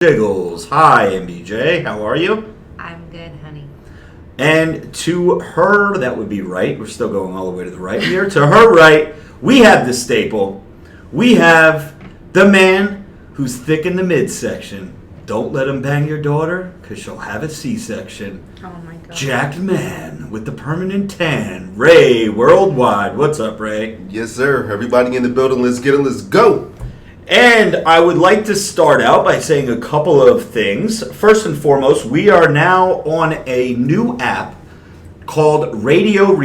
Jiggles. Hi, MBJ. How are you? I'm good, honey. And to her, that would be right. We're still going all the way to the right here. To her right, we have the staple. We have the man who's thick in the midsection. Don't let him bang your daughter, because she'll have a C-section. Oh, my God. Jacked man with the permanent tan. Ray Worldwide. What's up, Ray? Yes, sir. Everybody in the building, let's get it. Let's go. And I would like to start out by saying a couple of things. First and foremost, we are now on a new app called Radio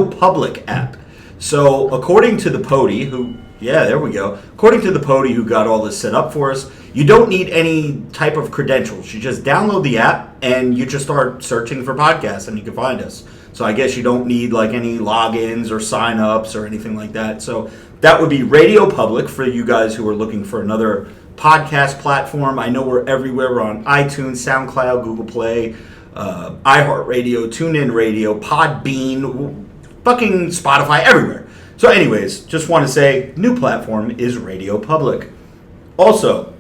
Public app. So according to the Pody, according to the Pody who got all this set up for us, you don't need any type of credentials. You just download the app and you just start searching for podcasts and you can find us. So I guess you don't need like any logins or sign-ups or anything like that. So that would be Radio Public for you guys who are looking for another podcast platform. I know we're everywhere. We're on iTunes, SoundCloud, Google Play, iHeartRadio, TuneIn Radio, Podbean, fucking Spotify, everywhere. So anyways, just want to say, new platform is Radio Public. Also,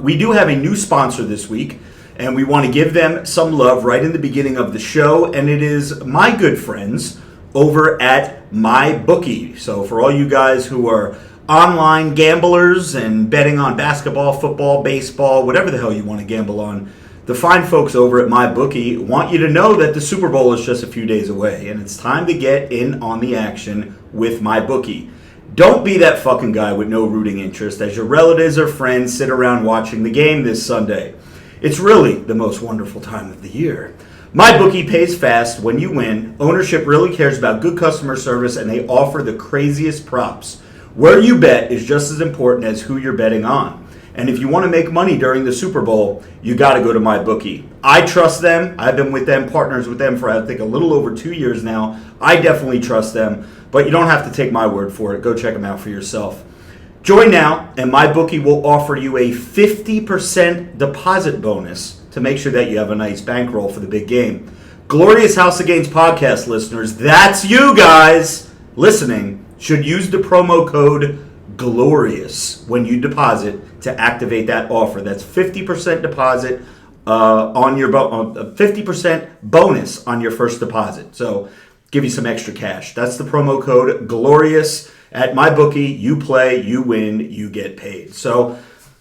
we do have a new sponsor this week, and we want to give them some love right in the beginning of the show, and it is my good friends over at MyBookie. So for all you guys who are online gamblers and betting on basketball, football, baseball, whatever the hell you want to gamble on, the fine folks over at MyBookie want you to know that the Super Bowl is just a few days away, and it's time to get in on the action with MyBookie. Don't be that fucking guy with no rooting interest as your relatives or friends sit around watching the game this Sunday. It's really the most wonderful time of the year. MyBookie pays fast when you win. Ownership really cares about good customer service, and they offer the craziest props. Where you bet is just as important as who you're betting on. And if you want to make money during the Super Bowl, you got to go to MyBookie. I trust them. I've been with them, partners with them for I think a little over 2 years now. I definitely trust them, but you don't have to take my word for it. Go check them out for yourself. Join now, and MyBookie will offer you a 50% deposit bonus to make sure that you have a nice bankroll for the big game. Glorious House of Games podcast listeners, that's you guys listening, should use the promo code GLORIOUS when you deposit to activate that offer. That's 50% deposit on your 50% bonus on your first deposit. So give you some extra cash. That's the promo code GLORIOUS at MyBookie. You play, you win, you get paid. So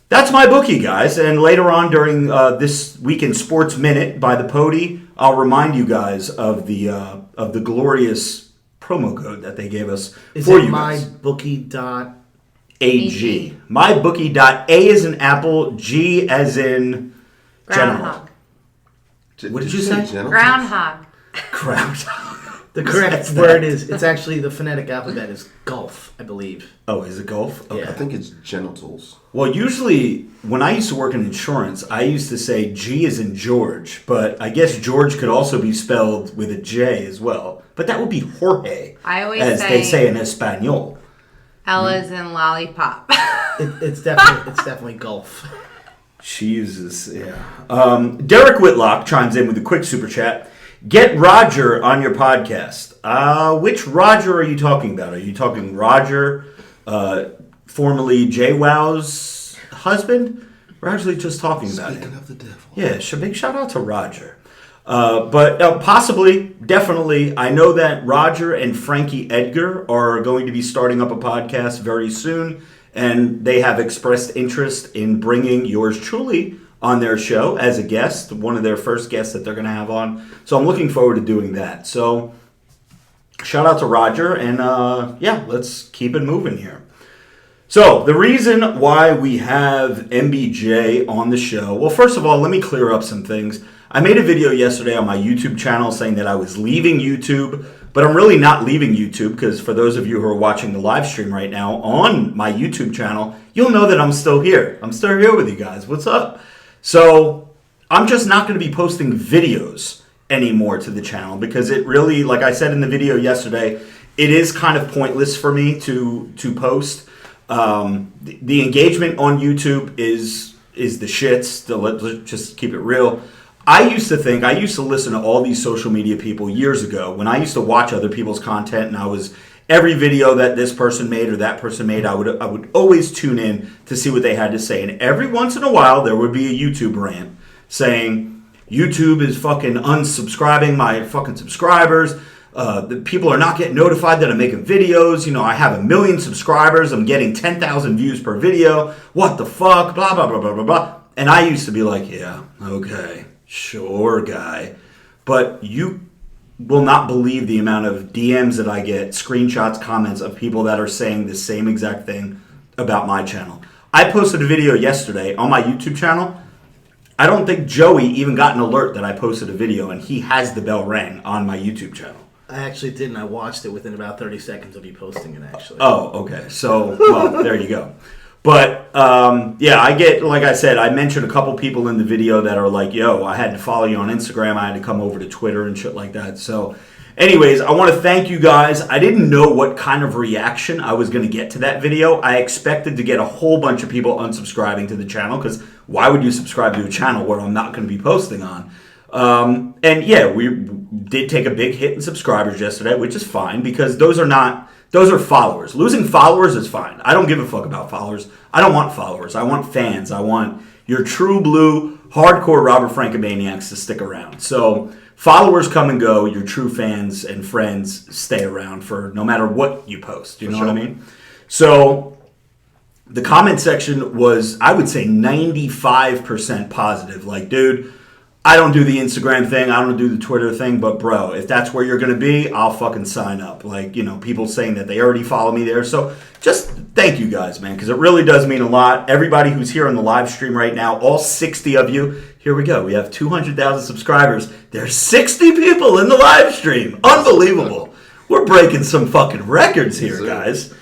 that's MyBookie, guys. And later on during this Week in Sports Minute by the Pody, I'll remind you guys of the glorious promo code that they gave us for you guys. MyBookie.ag. MyBookie.A as in Apple, G as in Groundhog. What did you say? Groundhog. Groundhog. The correct word is, it's actually the phonetic alphabet is golf, I believe. Oh, is it golf? Okay. Yeah. I think it's genitals. Well, usually when I used to work in insurance, I used to say G as in George, but I guess George could also be spelled with a J as well. But that would be Jorge, I always as they say in Espanol. L as in lollipop. It's definitely golf. She uses, yeah. Derek Whitlock chimes in with a quick super chat. Get Roger on your podcast. Which Roger are you talking about? Are you talking Roger, formerly JWoww's husband? We're actually just talking about him. Speaking of the devil. Yeah, big shout out to Roger. But possibly, definitely, I know that Roger and Frankie Edgar are going to be starting up a podcast very soon, and they have expressed interest in bringing yours truly on their show as a guest, one of their first guests that they're going to have on. So I'm looking forward to doing that. So shout out to Roger, and let's keep it moving here. So the reason why we have MBJ on the show, well, first of all, let me clear up some things. I made a video yesterday on my YouTube channel saying that I was leaving YouTube, but I'm really not leaving YouTube because for those of you who are watching the live stream right now on my YouTube channel, you'll know that I'm still here. I'm still here with you guys. What's up? So I'm just not going to be posting videos anymore to the channel because it really, like I said in the video yesterday, it is kind of pointless for me to post. The engagement on YouTube is the shits. Let's just keep it real. I used to listen to all these social media people years ago when I used to watch other people's content and I was every video that this person made or that person made, I would always tune in to see what they had to say. And every once in a while, there would be a YouTube rant saying, YouTube is fucking unsubscribing my fucking subscribers. The people are not getting notified that I'm making videos. You know, I have 1 million subscribers. I'm getting 10,000 views per video. What the fuck? Blah, blah, blah, blah, blah, blah. And I used to be like, yeah, okay, sure, guy. But you will not believe the amount of DMs that I get, screenshots, comments of people that are saying the same exact thing about my channel. I posted a video yesterday on my YouTube channel. I don't think Joey even got an alert that I posted a video, and he has the bell rang on my YouTube channel. I actually didn't. I watched it within about 30 seconds of you posting it, actually. Oh, okay. So, well, there you go. But, yeah, I get, like I said, I mentioned a couple people in the video that are like, yo, I had to follow you on Instagram. I had to come over to Twitter and shit like that. So, anyways, I want to thank you guys. I didn't know what kind of reaction I was going to get to that video. I expected to get a whole bunch of people unsubscribing to the channel, because why would you subscribe to a channel where I'm not going to be posting on? And yeah, we did take a big hit in subscribers yesterday, which is fine, because those are followers. Losing followers is fine. I don't give a fuck about followers. I don't want followers. I want fans. I want your true blue, hardcore Robert Francomaniacs to stick around. So followers come and go. Your true fans and friends stay around for no matter what you post. You know what I mean? So the comment section was, I would say, 95% positive. Like, dude, I don't do the Instagram thing. I don't do the Twitter thing. But, bro, if that's where you're going to be, I'll fucking sign up. Like, you know, people saying that they already follow me there. So just thank you guys, man, because it really does mean a lot. Everybody who's here on the live stream right now, all 60 of you, here we go. We have 200,000 subscribers. There's 60 people in the live stream. Unbelievable. We're breaking some fucking records here, guys.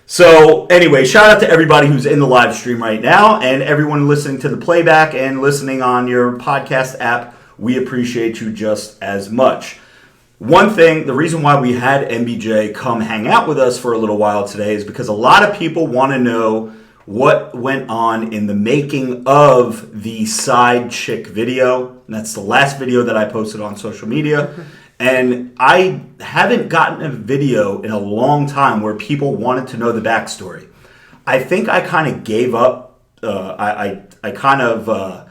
So, anyway, shout out to everybody who's in the live stream right now and everyone listening to the playback and listening on your podcast app. We appreciate you just as much. One thing, the reason why we had MBJ come hang out with us for a little while today is because a lot of people want to know what went on in the making of the side chick video. And that's the last video that I posted on social media. And I haven't gotten a video in a long time where people wanted to know the backstory. I think I kind of gave up. I kind of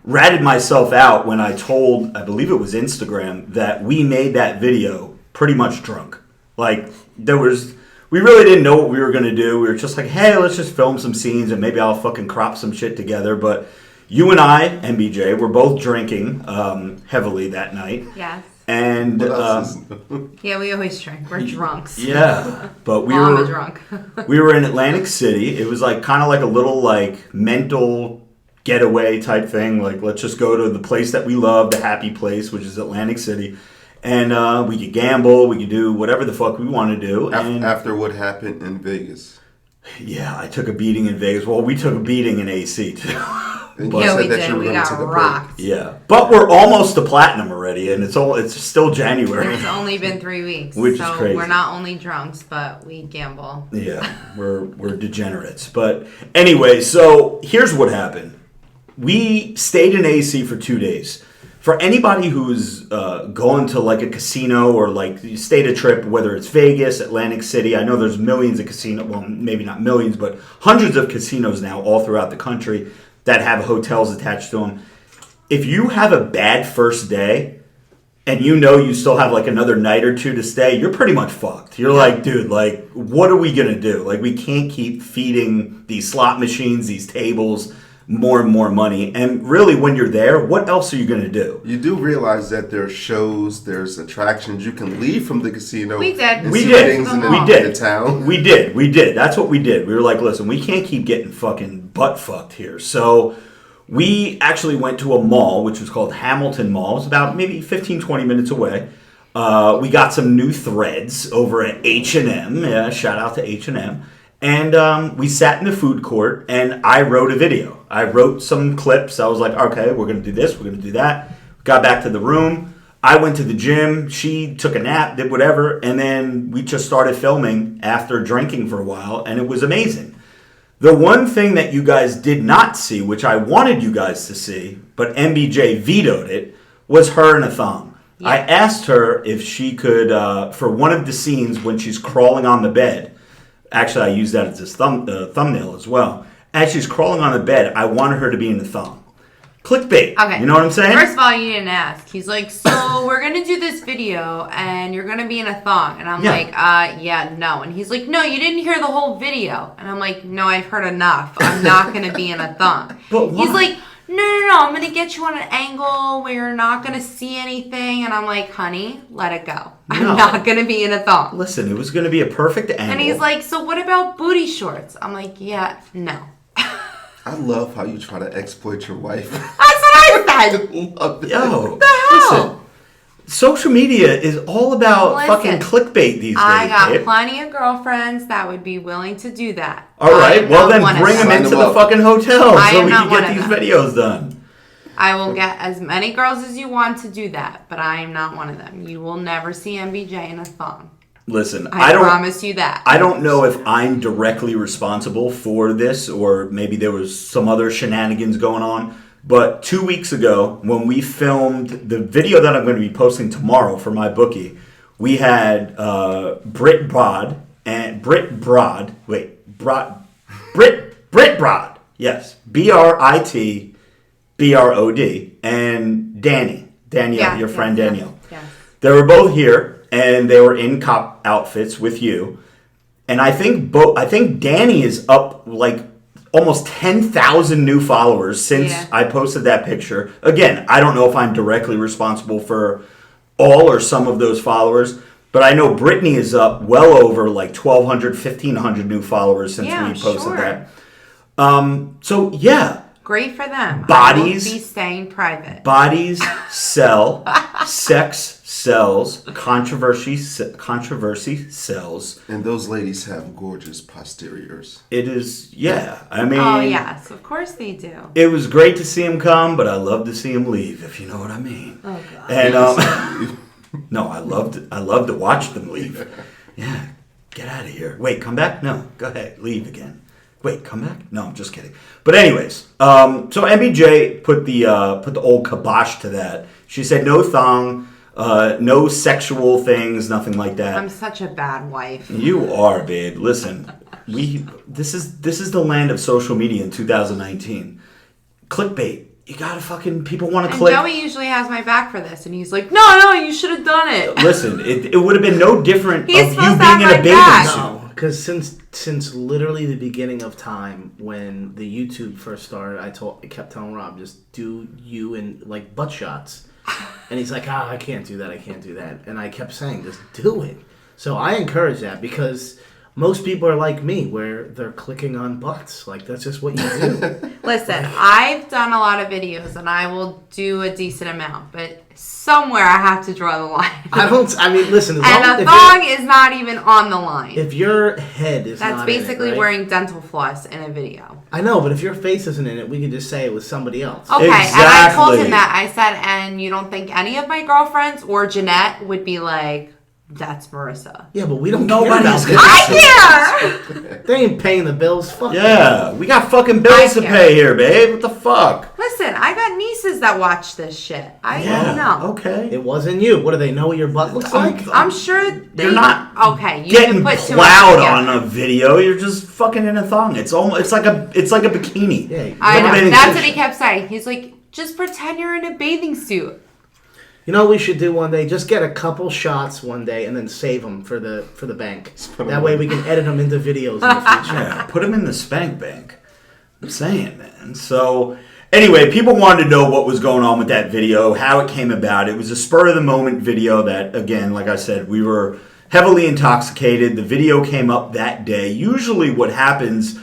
ratted myself out when I told, I believe it was Instagram, that we made that video pretty much drunk. Like, we really didn't know what we were going to do. We were just like, hey, let's just film some scenes and maybe I'll fucking crop some shit together. But you and I, MBJ, were both drinking heavily that night. Yes. And yeah, we always drink. We're drunks. Yeah, but we Mom were is drunk. we were in Atlantic City. It was like kind of like a little like mental getaway type thing. Like, let's just go to the place that we love, the happy place, which is Atlantic City, and we could gamble. We could do whatever the fuck we want to do. And After what happened in Vegas. yeah, I took a beating in Vegas. Well, we took a beating in AC too. And Yeah, we that did. you were We gonna got take a break. rocked. Yeah, but we're almost to platinum already, and it's still January. It's only been 3 weeks. Which is so crazy. We're not only drunks, but we gamble. Yeah, we're degenerates. But anyway, so here's what happened. We stayed in AC for 2 days. For anybody who's going to like a casino or like you stayed a trip, whether it's Vegas, Atlantic City, I know there's millions of casinos, well, maybe not millions, but hundreds of casinos now all throughout the country that have hotels attached to them. If you have a bad first day and you know you still have like another night or two to stay, you're pretty much fucked. You're like, dude, like, what are we going to do? Like, we can't keep feeding these slot machines, these tables, more and more money. And really, when you're there, what else are you going to do? You do realize that there are shows, there's attractions. You can leave from the casino. We did. and We see did. things in the, We did. in the town. We did. That's what we did. We were like, listen, we can't keep getting fucking butt fucked here. So we actually went to a mall, which was called Hamilton Mall. It was about maybe 15, 20 minutes away. We got some new threads over at H&M. Yeah, shout out to H&M. And we sat in the food court, and I wrote a video. I wrote some clips. I was like, okay, we're going to do this. We're going to do that. Got back to the room. I went to the gym. She took a nap, did whatever. And then we just started filming after drinking for a while, and it was amazing. The one thing that you guys did not see, which I wanted you guys to see, but MBJ vetoed it, was her in a thong. I asked her if she could, for one of the scenes when she's crawling on the bed. Actually, I used that as a thumbnail as well. As she's crawling on the bed, I wanted her to be in the thumb. Clickbait. Okay. You know what I'm saying? First of all, you didn't ask. He's like, so we're going to do this video and you're going to be in a thong. And I'm like, yeah, no. And he's like, no, you didn't hear the whole video. And I'm like, no, I've heard enough. I'm not going to be in a thong. But why? He's like, no, I'm going to get you on an angle where you're not going to see anything. And I'm like, honey, let it go. I'm not going to be in a thong. Listen, it was going to be a perfect angle. And he's like, so what about booty shorts? I'm like, yeah, no. I love how you try to exploit your wife. That's what I said. Yo, what the hell? Listen, social media is all about fucking clickbait these days. I got babe. plenty of girlfriends that would be willing to do that. All right, well then bring them into the fucking hotel so we can get these videos done. I will get as many girls as you want to do that, but I am not one of them. You will never see MBJ in a thong. Listen, I promise you that. I don't know if I'm directly responsible for this or maybe there was some other shenanigans going on, but 2 weeks ago when we filmed the video that I'm going to be posting tomorrow for my bookie, we had Britt Broad, yes, BRITBROD, and Danielle, your friend Danielle. Yeah. They were both here. And they were in cop outfits with you, and I think Danny is up like almost 10,000 new followers since I posted that picture. Again, I don't know if I'm directly responsible for all or some of those followers, but I know Brittany is up well over like 1,200, 1,500 new followers since we posted that. So yeah. Great for them. Bodies. I will be staying private. Bodies sell. Sex sells. Controversy sells. And those ladies have gorgeous posteriors. It is, yeah. I mean. Oh, yes. Of course they do. It was great to see him come, but I love to see him leave, if you know what I mean. Oh, God. And, no, I loved to watch them leave. Yeah. Get out of here. Wait, come back? No. Go ahead. Leave again. Wait, come back? No, I'm just kidding. But anyways, so MBJ put the old kibosh to that. She said no thong, no sexual things, nothing like that. I'm such a bad wife. You are, babe. Listen, this is the land of social media in 2019. Clickbait. You gotta fucking people want to click. Joey usually has my back for this, and he's like, "No, you should have done it." Listen, it would have been no different He's of you being in a bathing suit. No, because since literally the beginning of time when the YouTube first started, I kept telling Rob, just do you and like butt shots, and he's like, I can't do that, and I kept saying, just do it. So I encourage that because most people are like me, where they're clicking on butts. Like, that's just what you do. Listen, I've done a lot of videos, and I will do a decent amount, but somewhere I have to draw the line. Listen. And a thong is not even on the line. If your head is That's not basically in it, right? wearing dental floss in a video. I know, but if your face isn't in it, we could just say it was somebody else. Okay, Exactly. and I told him that. I said, and you don't think any of my girlfriends or Jeanette would be like, that's Marissa. Yeah, but we don't Nobody's care gonna about I They ain't paying the bills. Fuck Yeah, we got fucking bills to pay here, babe. What the fuck? Listen, I got nieces that watch this shit. I don't know. Okay. It wasn't you. What do they know what your butt looks like? I'm sure They're not okay. You getting can put too much plowed together. on a video. You're just fucking in a thong. It's like a bikini. Yeah, I know. Bathing That's suit. what he kept saying. He's like, just pretend you're in a bathing suit. You know what we should do one day? Just get a couple shots one day and then save them for the bank. That way we can edit them into videos in the future. Yeah, put them in the spank bank. I'm saying, man. So, anyway, people wanted to know what was going on with that video, how it came about. It was a spur-of-the-moment video that, again, like I said, we were heavily intoxicated. The video came up that day. Usually what happens,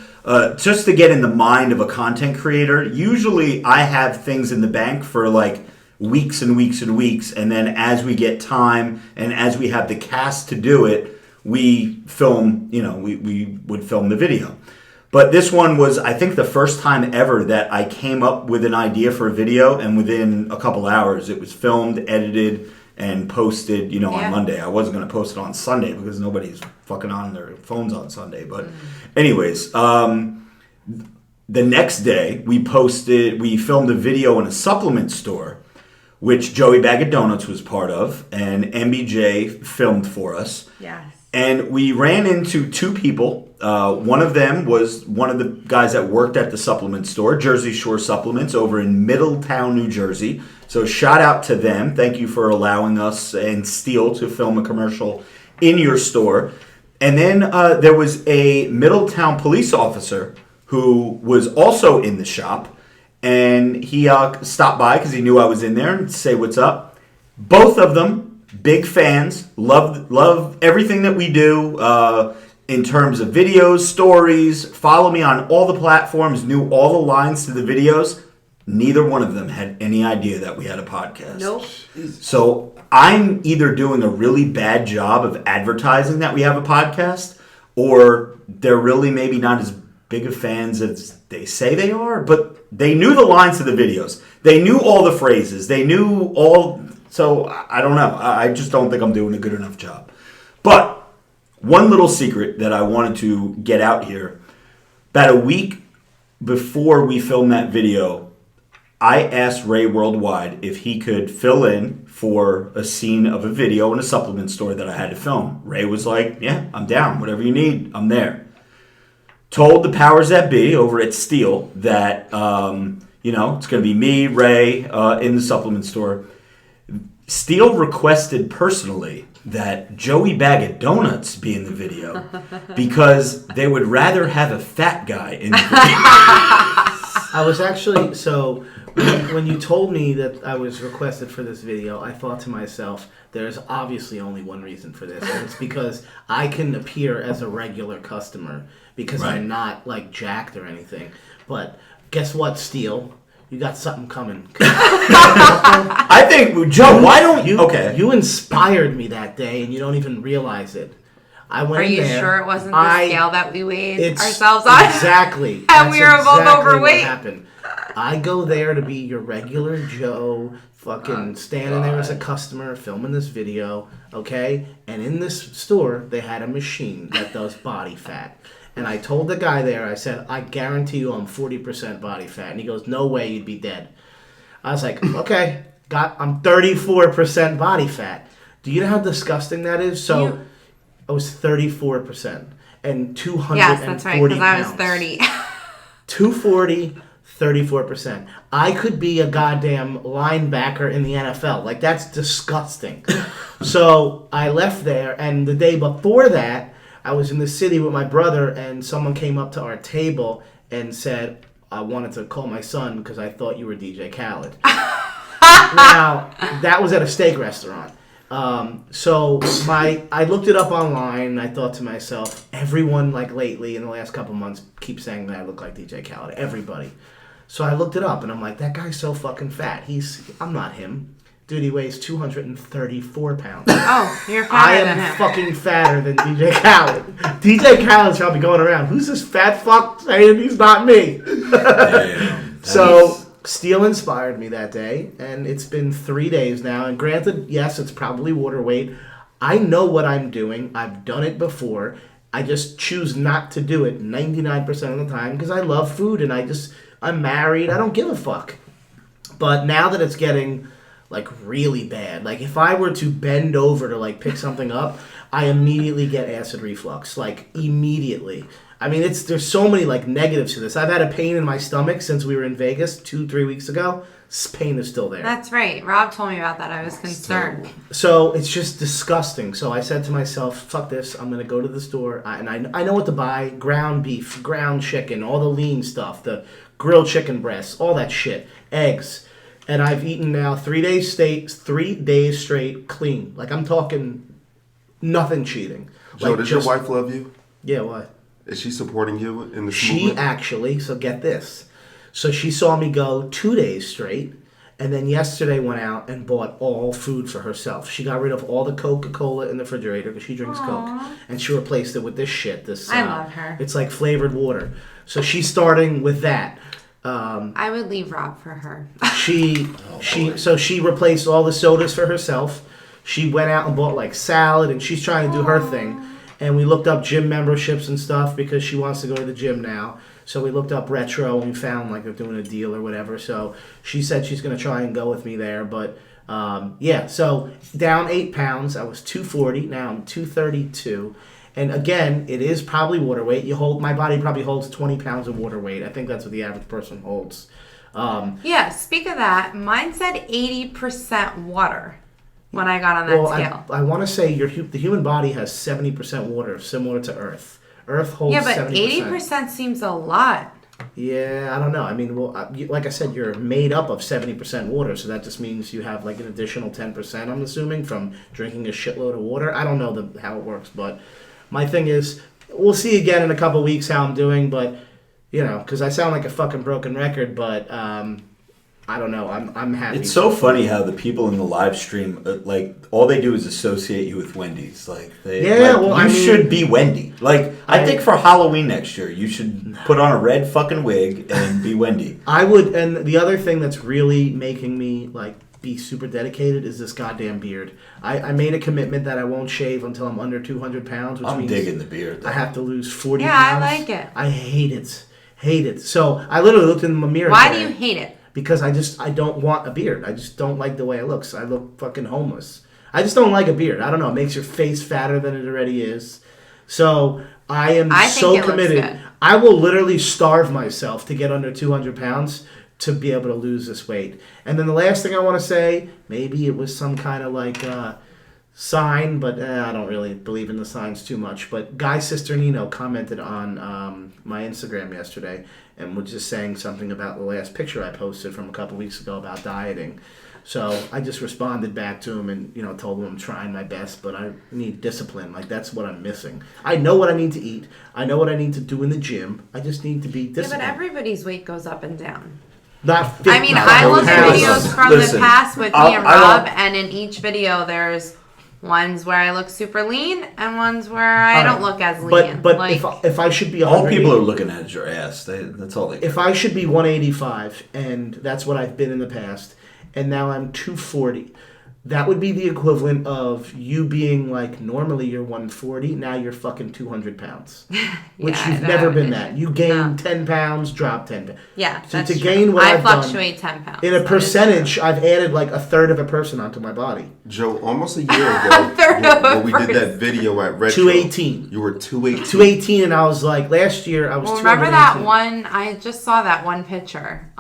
just to get in the mind of a content creator, usually I have things in the bank for, like, weeks and weeks and weeks, and then as we get time and as we have the cast to do it, we film, we would film the video. But this one was, I think, the first time ever that I came up with an idea for a video, and within a couple hours it was filmed, edited, and posted, on Monday. I wasn't going to post it on Sunday because nobody's fucking on their phones on Sunday. But anyways, the next day we filmed a video in a supplement store which Joey Bag of Donuts was part of, and MBJ filmed for us. Yes. And we ran into two people. One of them was one of the guys that worked at the supplement store, Jersey Shore Supplements, over in Middletown, New Jersey. So shout out to them. Thank you for allowing us and Steele to film a commercial in your store. And then there was a Middletown police officer who was also in the shop. And he stopped by because he knew I was in there and say what's up. Both of them, big fans, love everything that we do in terms of videos, stories, follow me on all the platforms, knew all the lines to the videos. Neither one of them had any idea that we had a podcast. Nope. So I'm either doing a really bad job of advertising that we have a podcast, or they're really maybe not as big of fans as they say they are, but they knew the lines to the videos. They knew all the phrases. They knew all... So, I don't know. I just don't think I'm doing a good enough job. But one little secret that I wanted to get out here. About a week before we filmed that video, I asked Ray Worldwide if he could fill in for a scene of a video in a supplement store that I had to film. Ray was like, yeah, I'm down. Whatever you need, I'm there. Told the powers that be over at Steele that, it's going to be me, Ray, in the supplement store. Steele requested personally that Joey Bag of Donuts be in the video because they would rather have a fat guy in the video. I was actually, so when you told me that I was requested for this video, I thought to myself, there's obviously only one reason for this, and it's because I can appear as a regular customer because Right. I'm not like jacked or anything. But guess what, Steele? You got something coming. I think, Joe, why don't you... Okay. You inspired me that day, and you don't even realize it. I went Are you there, sure it wasn't the scale that we weighed it's ourselves on? Exactly. And we were both overweight. What happened. I go there to be your regular Joe, fucking standing there as a customer, filming this video, okay? And in this store, they had a machine that does body fat. And I told the guy there, I said, I guarantee you I'm 40% body fat. And he goes, no way, you'd be dead. I was like, okay, I'm 34% body fat. Do you know how disgusting that is? So I was 34% and 240 Yes, that's right, because I was pounds. 30. 240, 34%. I could be a goddamn linebacker in the NFL. Like, that's disgusting. So I left there, and the day before that, I was in the city with my brother, and someone came up to our table and said, I wanted to call my son because I thought you were DJ Khaled. Now, that was at a steak restaurant. So I looked it up online, and I thought to myself, everyone, like, lately, in the last couple months, keeps saying that I look like DJ Khaled. Everybody. So I looked it up, and I'm like, that guy's so fucking fat. I'm not him. Dude, he weighs 234 pounds. Oh, you're I fatter than am him. fucking fatter than DJ Khaled. DJ Khaled's probably going around, who's this fat fuck saying he's not me? Damn. So, Steele inspired me that day, and it's been 3 days now. And granted, yes, it's probably water weight. I know what I'm doing. I've done it before. I just choose not to do it 99% of the time because I love food, and I'm married. I don't give a fuck. But now that it's getting... like really bad. Like if I were to bend over to like pick something up, I immediately get acid reflux. Like immediately. I mean, there's so many like negatives to this. I've had a pain in my stomach since we were in Vegas 2-3 weeks ago. This pain is still there. That's right. Rob told me about that. I was concerned. So it's just disgusting. So I said to myself, fuck this. I'm going to go to the store. And I know what to buy. Ground beef, ground chicken, all the lean stuff, the grilled chicken breasts, all that shit. Eggs. And I've eaten now 3 days straight clean. Like, I'm talking nothing cheating. Joe, Like, does your wife love you? Yeah, what? Is she supporting you in this She movement? actually, so get this. So she saw me go 2 days straight, and then yesterday went out and bought all food for herself. She got rid of all the Coca-Cola in the refrigerator because she drinks Coke. And she replaced it with this shit. I love her. It's like flavored water. So she's starting with that. I would leave Rob for her. So she replaced all the sodas for herself. She went out and bought like salad, and she's trying to do her thing. And we looked up gym memberships and stuff because she wants to go to the gym now. So we looked up Retro and we found like they're doing a deal or whatever. So she said she's going to try and go with me there. But so down 8 pounds. I was 240. Now I'm 232. And again, it is probably water weight. My body probably holds 20 pounds of water weight. I think that's what the average person holds. Speak of that, mine said 80% water when I got on that scale. I want to say the human body has 70% water, similar to Earth. Earth holds 70%. Yeah, but 80% seems a lot. Yeah, I don't know. I mean, like I said, you're made up of 70% water, so that just means you have like an additional 10%, I'm assuming, from drinking a shitload of water. I don't know how it works, but my thing is, we'll see again in a couple weeks how I'm doing, but, because I sound like a fucking broken record, but I don't know. I'm happy. It's so funny how the people in the live stream, all they do is associate you with Wendy's. You should be Wendy. I think for Halloween next year, you should put on a red fucking wig and be Wendy. I would, and the other thing that's really making me, be super dedicated is this goddamn beard. I made a commitment that I won't shave until I'm under 200 pounds, which means digging the beard, though. I have to lose 40 pounds. Yeah, I like it. I hate it. So I literally looked in the mirror. Why do you hate it? Because I don't want a beard. I just don't like the way it looks. I look fucking homeless. I just don't like a beard. I don't know. It makes your face fatter than it already is. So I am so committed. I will literally starve myself to get under 200 pounds to be able to lose this weight. And then the last thing I want to say, maybe it was some kind of sign, but I don't really believe in the signs too much. But Guy Sister Nino commented on my Instagram yesterday and was just saying something about the last picture I posted from a couple weeks ago about dieting. So I just responded back to him and told him I'm trying my best, but I need discipline. That's what I'm missing. I know what I need to eat. I know what I need to do in the gym. I just need to be disciplined. Yeah, but everybody's weight goes up and down. Not I mean, I look at videos from the past with me and Rob, and in each video there's ones where I look super lean and ones where I don't look as lean. But if I should be all people are looking at is your ass. That's all they care. If I should be 185, and that's what I've been in the past, and now I'm 240, that would be the equivalent of you being normally you're 140, now you're fucking 200 pounds. Which you've never been that. You gain 10 pounds, drop 10 pounds. Yeah, so to gain what I've fluctuate 10 pounds. In a percentage, I've added a third of a person onto my body. Joe, almost a year ago, when we did that video at Retro. 218. You were 218. 218, and I was last year I was 218. Remember that one, I just saw that one picture.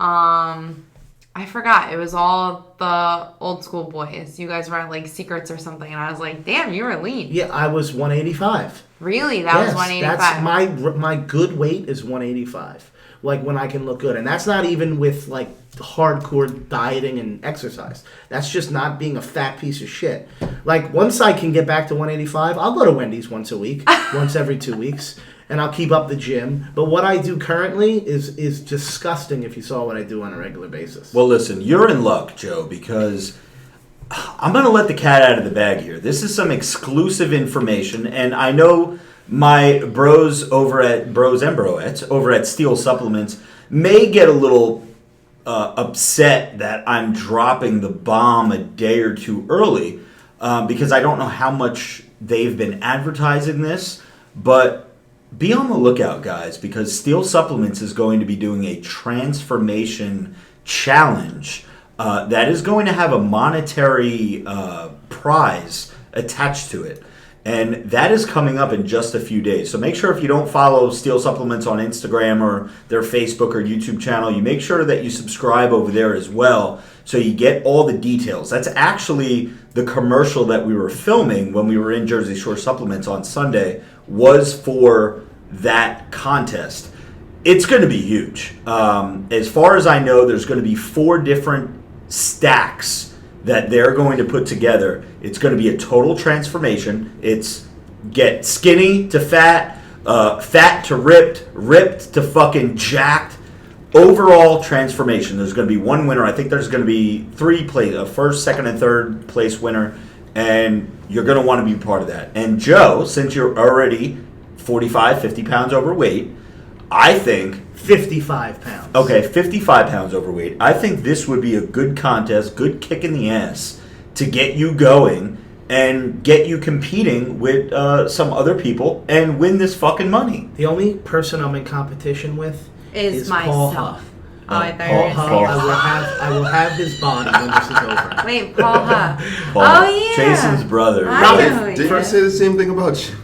I forgot. It was all the old school boys. You guys were at Secrets or something, and I was like, "Damn, you were lean." Yeah, I was 185. Really? That was 185. That's my good weight is 185. When I can look good, and that's not even with hardcore dieting and exercise. That's just not being a fat piece of shit. Once I can get back to 185, I'll go to Wendy's once a week, once every 2 weeks. And I'll keep up the gym. But what I do currently is disgusting if you saw what I do on a regular basis. Well, listen, you're in luck, Joe, because I'm going to let the cat out of the bag here. This is some exclusive information, and I know my bros and broettes over at Steel Supplements may get a little upset that I'm dropping the bomb a day or two early because I don't know how much they've been advertising this, but be on the lookout, guys, because Steel Supplements is going to be doing a transformation challenge that is going to have a monetary prize attached to it. And that is coming up in just a few days. So make sure if you don't follow Steel Supplements on Instagram or their Facebook or YouTube channel, you make sure that you subscribe over there as well so you get all the details. That's actually the commercial that we were filming when we were in Jersey Shore Supplements on Sunday was for that contest. It's going to be huge. As far as I know, there's going to be 4 different stacks that they're going to put together. It's going to be a total transformation. It's get skinny to fat, fat to ripped, ripped to fucking jacked. Overall transformation. There's going to be one winner. I think there's going to be 3 first, second, and third place winner. And you're going to want to be part of that. And Joe, since you're already 45, 50 pounds overweight, I think... 55 pounds. Okay, 55 pounds overweight. I think this would be a good contest, good kick in the ass to get you going and get you competing with some other people and win this fucking money. The only person I'm in competition with is Paul myself. Huff. Oh, I thought you Paul were Huff. going to I will have his body when this is over. Wait, Paul Huff. Paul, Oh, yeah. Jason's brother. I Right? know. Did you say the same thing about you?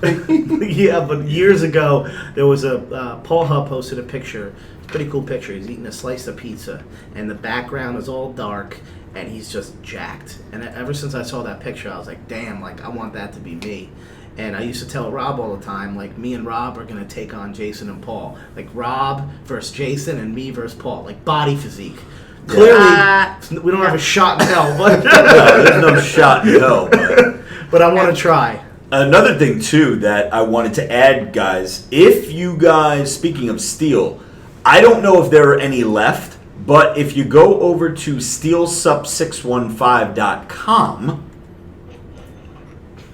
Yeah, but years ago, there was a Paul Huff posted a picture. Pretty cool picture. He's eating a slice of pizza, and the background is all dark, and he's just jacked. And ever since I saw that picture, I was like, damn, like I want that to be me. And I used to tell Rob all the time, like, me and Rob are going to take on Jason and Paul. Like, Rob versus Jason and me versus Paul. Like, body physique. Clearly, we don't have a shot in hell, but... No, there's no shot in hell, but I want to try. Another thing, too, that I wanted to add, guys, if you guys, speaking of steel, I don't know if there are any left, but if you go over to steelsup615.com,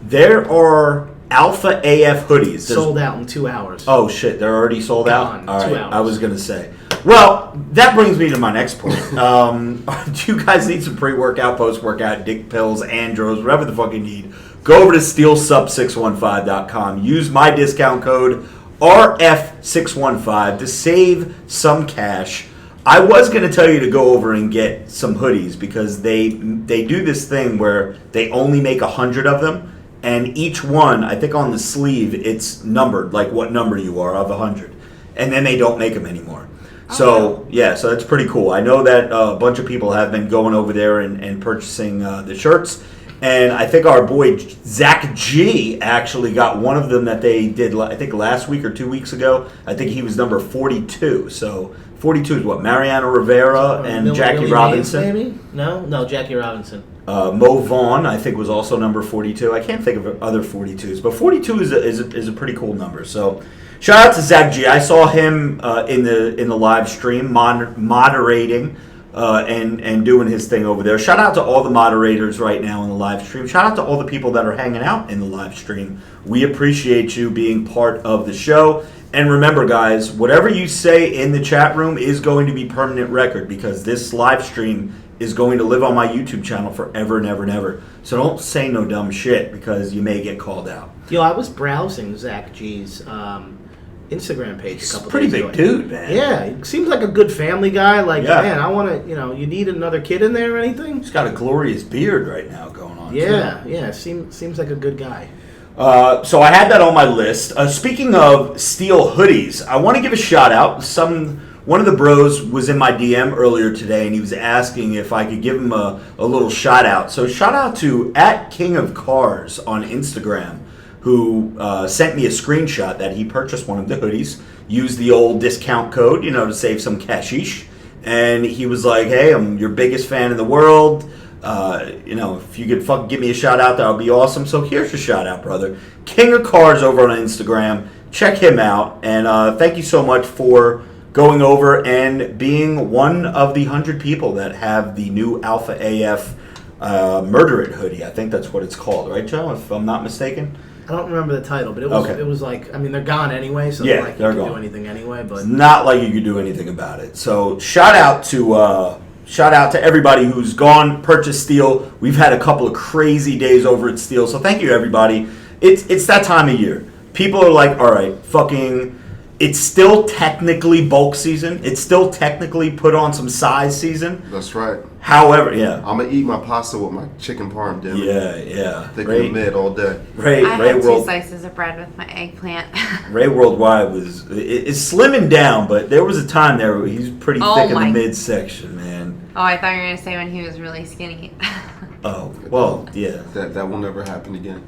there are Alpha AF hoodies. Sold out in 2 hours. Oh, shit, they're already sold Gone. out? All 2 right, hours. I was going to say. Well, that brings me to my next point. Do you guys need some pre-workout, post-workout, dick pills, andros, whatever the fuck you need? Go over to steelsup615.com. Use my discount code RF615 to save some cash. I was going to tell you to go over and get some hoodies because they do this thing where they only make 100 of them, and each one, I think on the sleeve, it's numbered, like what number you are of 100, and then they don't make them anymore. So, yeah, so that's pretty cool. I know that a bunch of people have been going over there and purchasing the shirts. And I think our boy Zach G actually got one of them that they did, I think, last week or 2 weeks ago. I think he was number 42. So 42 is what? Mariano Rivera and Jackie Robinson. Maybe? No, Jackie Robinson. Mo Vaughn, I think, was also number 42. I can't think of other 42s, but 42 is a pretty cool number. So shout out to Zach G. I saw him in the live stream moderating. And doing his thing over there. Shout out to all the moderators right now in the live stream. Shout out to all the people that are hanging out in the live stream. We appreciate you being part of the show. And remember, guys, whatever you say in the chat room is going to be permanent record because this live stream is going to live on my YouTube channel forever and ever and ever. So don't say no dumb shit because you may get called out. Yo, I was browsing Zach G's Instagram page a couple Pretty days big ago. dude, man. Yeah, he seems like a good family guy. Like, Yeah. man, I want to, you need another kid in there or anything? He's got a glorious beard right now going on. Yeah, yeah, seems like a good guy. So I had that on my list. Speaking of steel hoodies, I want to give a shout out. One of the bros was in my DM earlier today, and he was asking if I could give him a little shout out. So shout out to @KingOfCars on Instagram, who sent me a screenshot that he purchased one of the hoodies, used the old discount code, to save some cashish. And he was like, hey, I'm your biggest fan in the world. If you could fucking give me a shout out, that would be awesome. So here's your shout out, brother. King of Cars over on Instagram. Check him out. And thank you so much for going over and being one of the 100 people that have the new Alpha AF Murder It hoodie. I think that's what it's called, right, Joe? If I'm not mistaken. I don't remember the title, but it was Okay. it was like, I mean, they're gone anyway, so Yeah, like they're you can gone. do anything anyway. But It's not like you could do anything about it. So shout out to everybody who's gone purchased Steel. We've had a couple of crazy days over at Steel, so thank you everybody. It's that time of year. People are like, all right, fucking. It's still technically bulk season. It's still technically put on some size season. That's right. However, yeah. I'm gonna eat my pasta with my chicken parm dinner. Yeah. Thick in the mid all day. Ray I had 2 World, slices of bread with my eggplant. Ray Worldwide is slimming down, but there was a time there where he's pretty Oh thick in the my- midsection, man. Oh, I thought you were going to say when he was really skinny. Oh, well, yeah. That will never happen again.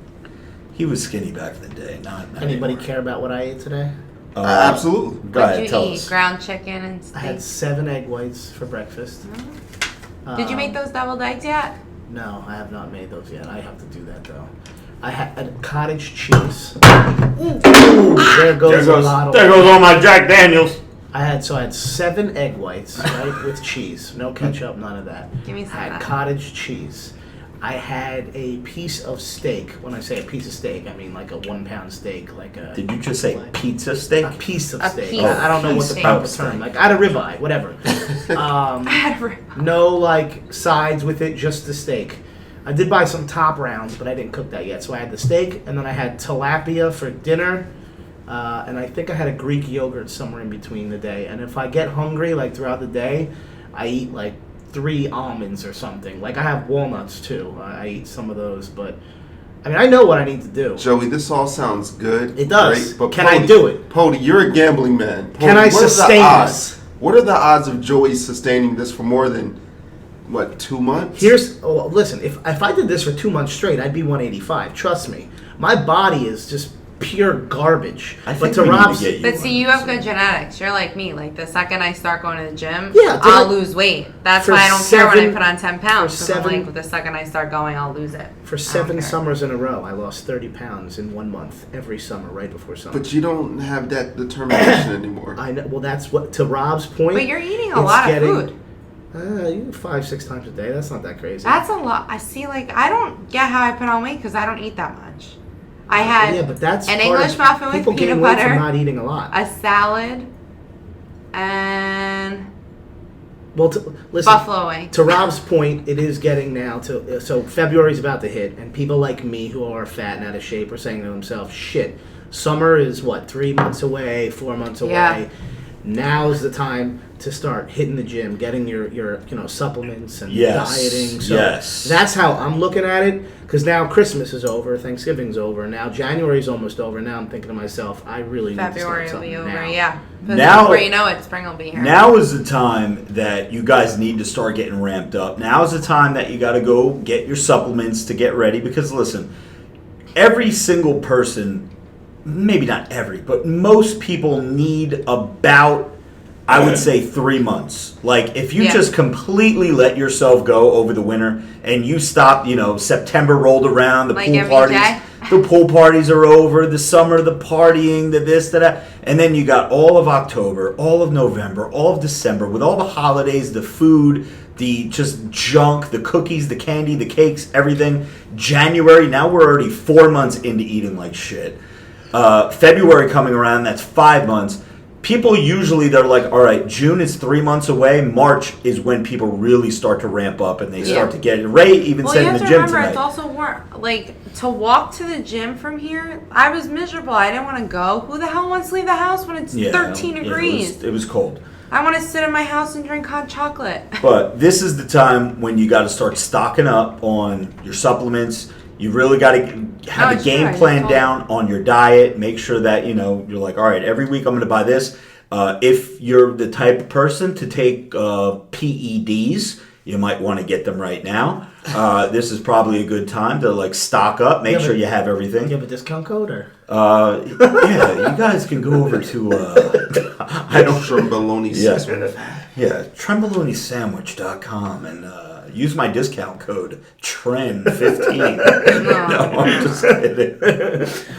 He was skinny back in the day. Not anybody anymore. care about what I ate today? Absolutely. Go What'd ahead, you tell eat? us. Ground chicken and steak? I had 7 egg whites for breakfast. Did you make those deviled eggs yet? No, I have not made those yet. I have to do that though. I had cottage cheese. Ooh, there goes a lot of. There goes all my Jack Daniels. I had 7 egg whites, right, with cheese, no ketchup, none of that. Give me some I of had that. cottage cheese. I had a piece of steak. When I say a piece of steak, I mean like a 1 pound steak, like a. Did you just say pizza steak? A piece of A steak. piece I don't know what the of proper steak. term. Like, I had a ribeye, whatever. No like sides with it, just the steak. I did buy some top rounds, but I didn't cook that yet. So I had the steak, and then I had tilapia for dinner, and I think I had a Greek yogurt somewhere in between the day. And if I get hungry, like throughout the day, I eat like 3 almonds or something. Like I have walnuts too. I eat some of those, but I mean, I know what I need to do. Joey, this all sounds good. It does. Great, but Can I do it? Pody, you're a gambling man. Pody, Can I what are the sustain odds? this? What are the odds of Joey sustaining this for more than, 2 months? Listen, if I did this for 2 months straight, I'd be 185. Trust me. My body is just pure garbage. I think but to we need Rob's, to get you But see, you one. have good genetics. You're like me. Like the second I start going to the gym, Yeah, I'll lose weight. That's for why I don't care when I 7 put on 10 pounds. for Because I'm 7 like, the second I start going, I'll lose it. for I don't 7 care. summers in a row, I lost 30 pounds in 1 month every summer, right before summer. But you don't have that determination anymore. I know. Well, that's what to Rob's point. But you're eating a it's lot getting- of food. You eat 5-6 times a day. That's not that crazy. That's a lot. I see. Like I don't get how I put on weight because I don't eat that much. I had yeah, but that's an part English of, muffin with people gain peanut weight butter, from not eating a lot. a salad, and Well, listen. buffalo wing. To Rob's point, it is getting now to so February's about to hit, and people like me who are fat and out of shape are saying to themselves, "Shit, summer is what 3 months away, 4 months away. Yeah. Now's the time to start hitting the gym, getting your supplements and Yes. dieting." So Yes. that's how I'm looking at it. Because now Christmas is over, Thanksgiving's over, now January's almost over. Now I'm thinking to myself, I really need February to start will be something over. now. Yeah. 'Cause Now- before you know it, spring will be here. Now is the time that you guys need to start getting ramped up. Now is the time that you got to go get your supplements to get ready. Because listen, every single person, maybe not every, but most people need about, I would say, 3 months. Like if you Yeah. just completely let yourself go over the winter and you stop, September rolled around, the Like pool every parties, day? the pool parties are over, the summer, the partying, the this, the that, and then you got all of October, all of November, all of December with all the holidays, the food, the just junk, the cookies, the candy, the cakes, everything. January, now we're already 4 months into eating like shit. February coming around, that's 5 months. People usually, they're like, all right, June is 3 months away. March is when people really start to ramp up and they start to get it. Ray even Well, said you in have the to gym remember, tonight. it's also warm. Like, to walk to the gym from here, I was miserable. I didn't want to go. Who the hell wants to leave the house when it's 13 degrees? It was cold. I want to sit in my house and drink hot chocolate. But this is the time when you got to start stocking up on your supplements. You really got to have a it's game true. I plan just down on your diet. Make sure that, you're like, all right, every week I'm going to buy this. If you're the type of person to take PEDs, you might want to get them right now. This is probably a good time to stock up. Make sure you have everything. Do you have a discount code or? Yeah, you guys can go over to I don't Bologna trembolognesandwich.com and use my discount code TREN15. No, I'm just kidding.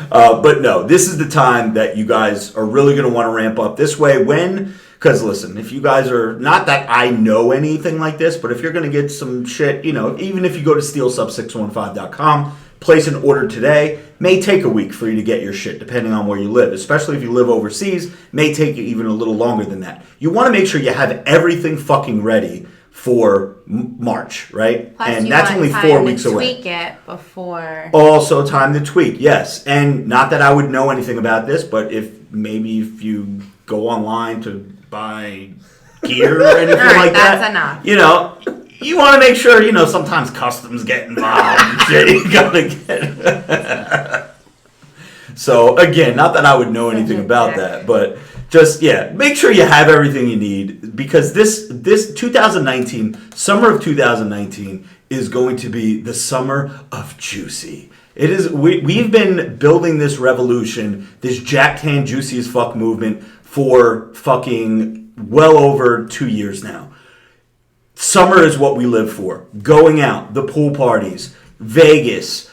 But no, this is the time that you guys are really going to want to ramp up this way because listen, if you guys are, not that I know anything like this, but if you're going to get some shit, even if you go to steelsub615.com, place an order today, may take a week for you to get your shit, depending on where you live. Especially if you live overseas, may take even a little longer than that. You want to make sure you have everything fucking ready for March, right? Plus, and you that's want only time 4 to weeks away. tweak it before. Also, time to tweak, yes. And not that I would know anything about this, but if you go online to buy gear or anything All right, like that, that's enough. you want to make sure, sometimes customs get involved and shit. You gotta get So, again, not that I would know anything about that, but just, make sure you have everything you need because this 2019, summer of 2019 is going to be the summer of juicy. It is. We've been building this revolution, this jacked hand juicy as fuck movement for fucking well over 2 years now. Summer is what we live for. Going out, the pool parties, Vegas,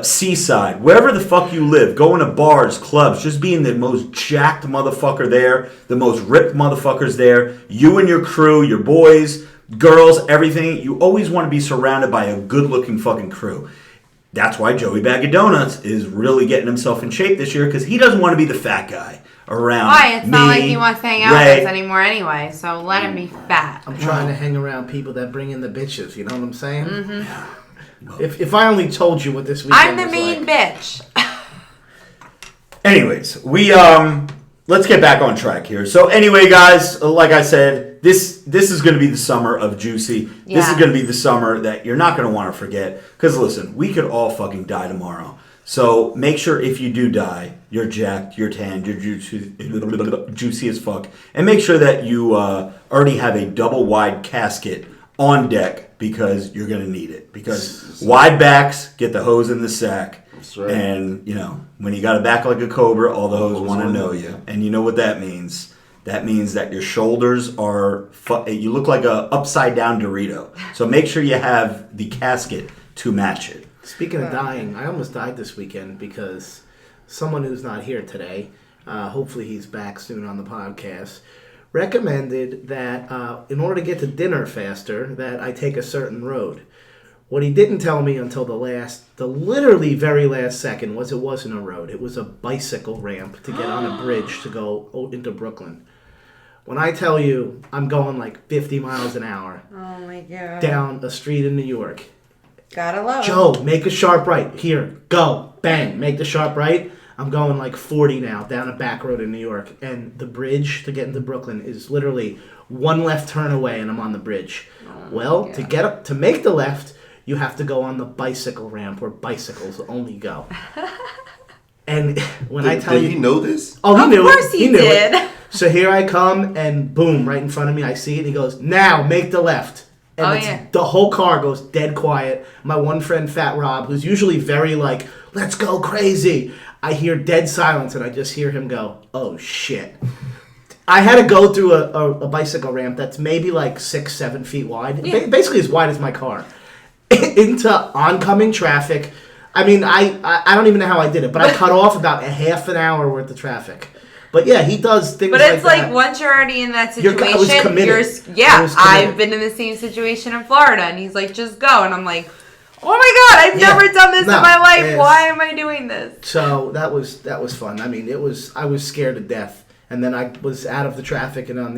Seaside, wherever the fuck you live, going to bars, clubs, just being the most jacked motherfucker there, the most ripped motherfuckers there, you and your crew, your boys, girls, everything. You always want to be surrounded by a good-looking fucking crew. That's why Joey Bag of Donuts is really getting himself in shape this year because he doesn't want to be the fat guy around. Why? It's me, not like he wants to hang out Ray. with us anymore anyway, so let him be fat. I'm trying to hang around people that bring in the bitches. You know what I'm saying? Mm-hmm. If I only told you what this weekend I'm the was main like. bitch. Anyways, we let's get back on track here. So anyway, guys, like I said, this is going to be the summer of Juicy. This is Yeah. going to be the summer that you're not going to want to forget. Because listen, we could all fucking die tomorrow. So make sure if you do die, you're jacked, you're tanned, you're juicy as fuck, and make sure that you already have a double wide casket on deck because you're going to need it. Because wide backs get the hose in the sack. That's right. And, you know, when you got a back like a cobra, all the hoes want to know you. And you know what that means. That means that your shoulders are, you look like a upside down Dorito. So make sure you have the casket to match it. Speaking of dying, I almost died this weekend because someone who's not here today, hopefully he's back soon on the podcast, recommended that in order to get to dinner faster, that I take a certain road. What he didn't tell me until the literally very last second was it wasn't a road. It was a bicycle ramp to get on a bridge to go into Brooklyn. When I tell you I'm going like 50 miles an hour Oh my god. down a street in New York. Gotta love. Joe, make a sharp right. Here, go. Bang. Make the sharp right. I'm going like 40 now down a back road in New York. And the bridge to get into Brooklyn is literally one left turn away and I'm on the bridge. Well, to get up, to make the left, you have to go on the bicycle ramp where bicycles only go. And when I tell Did you... he know this? Oh, he Of knew it. course he knew did. it. So here I come and boom, right in front of me, I see it. He goes, now make the left. And Oh, yeah. the whole car goes dead quiet. My one friend, Fat Rob, who's usually very like, let's go crazy. I hear dead silence and I just hear him go, oh shit. I had to go through a bicycle ramp that's maybe like 6-7 feet wide. Yeah. Basically as wide as my car. Into oncoming traffic. I mean, I don't even know how I did it, but I cut off about a half an hour worth of traffic. But yeah, he does things But like it's like that. once you're already in that I situation, was committed. I was committed. I've been in the same situation in Florida, and he's like, just go, and I'm like, oh my god, I've Yeah. never done this No, in my life. it's- Why am I doing this? So that was fun. I mean, I was scared to death, and then I was out of the traffic and on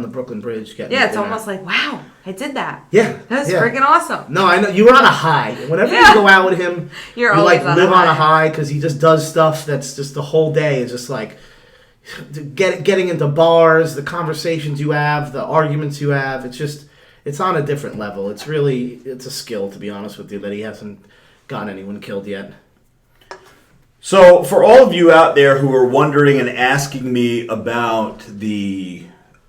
the Brooklyn Bridge getting. Yeah, it's dinner. almost like, wow, I did that. Yeah, That was yeah. freaking awesome. No, I know you were on a high. Whenever Yeah. you go out with him, You're you always like on a live on a high. high because he just does stuff that's just the whole day is just like getting into bars, the conversations you have, the arguments you have. It's on a different level. It's a skill, to be honest with you, that he hasn't gotten anyone killed yet. So, for all of you out there who are wondering and asking me about the...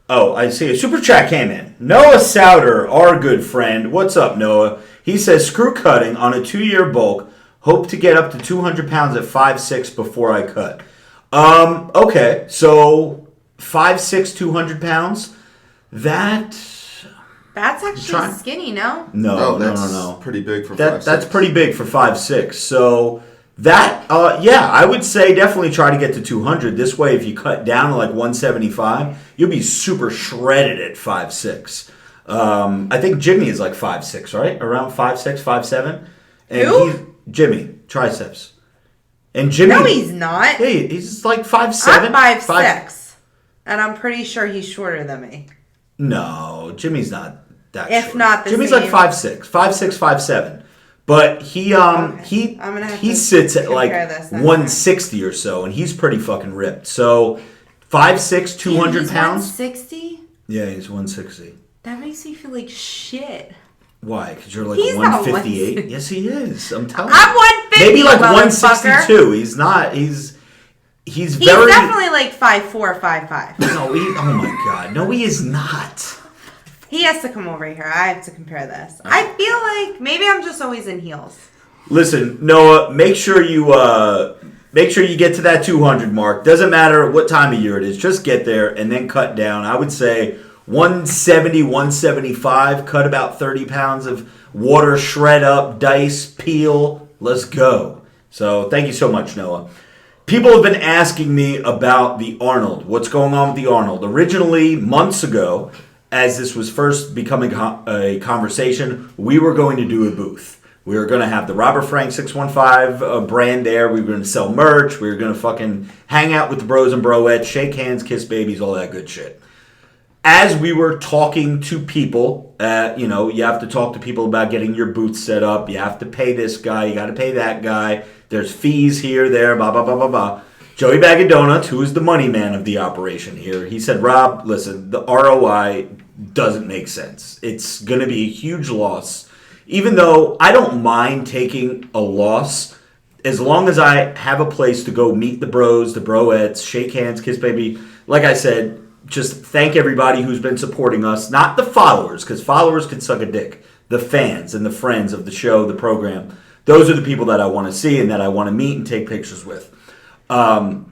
Oh, I see a super chat came in. Noah Souter, our good friend. What's up, Noah? He says, screw cutting on a 2-year bulk. Hope to get up to 200 pounds at 5'6" before I cut. Okay, so 5'6", 200 pounds. That's actually Try- skinny, no? No, that's no. pretty big for That's 5'6". pretty big for 5'6". So that, yeah, I would say definitely try to get to 200. This way, if you cut down to like 175, you'll be super shredded at 5'6". I think Jimmy is like 5'6", right? Around 5'6", 5'7". And Who? Jimmy, triceps. And Jimmy... No, he's not. Hey, he's like 5'7". I'm 5'6", and I'm pretty sure he's shorter than me. No, Jimmy's not that If short. not the Jimmy's same. like 5'6", 5'6", 5'7". But he Okay. I'm gonna have he to sits at like compare this then. 160 or so, and he's pretty fucking ripped. So 5'6", 200 He's pounds. 160? Yeah, he's 160. That makes me feel like shit. Why? Because you're like He's not 158. 160. Yes, he is. I'm telling you. I'm 150. Maybe like motherfucker. 162. He's not. He's He's very. definitely like 5'4", 5'5". No, oh my god. No, he is not. He has to come over here. I have to compare this. I feel like maybe I'm just always in heels. Listen, Noah, make sure you get to that 200 mark. Doesn't matter what time of year it is. Just get there and then cut down. I would say 170, 175. Cut about 30 pounds of water, shred up, dice, peel. Let's go. So thank you so much, Noah. People have been asking me about the Arnold. What's going on with the Arnold? Originally, months ago, as this was first becoming a conversation, we were going to do a booth. We were going to have the Robert Frank 615 brand there. We were going to sell merch. We were going to fucking hang out with the bros and broettes, shake hands, kiss babies, all that good shit. As we were talking to people, you have to talk to people about getting your booth set up. You have to pay this guy. You got to pay that guy. There's fees here, there, blah, blah, blah, blah, blah. Joey Bag of Donuts, who is the money man of the operation here, he said, Rob, listen, the ROI doesn't make sense. It's going to be a huge loss. Even though I don't mind taking a loss, as long as I have a place to go meet the bros, the broettes, shake hands, kiss baby. Like I said, just thank everybody who's been supporting us. Not the followers, because followers can suck a dick. The fans and the friends of the show, the program. Those are the people that I want to see and that I want to meet and take pictures with. But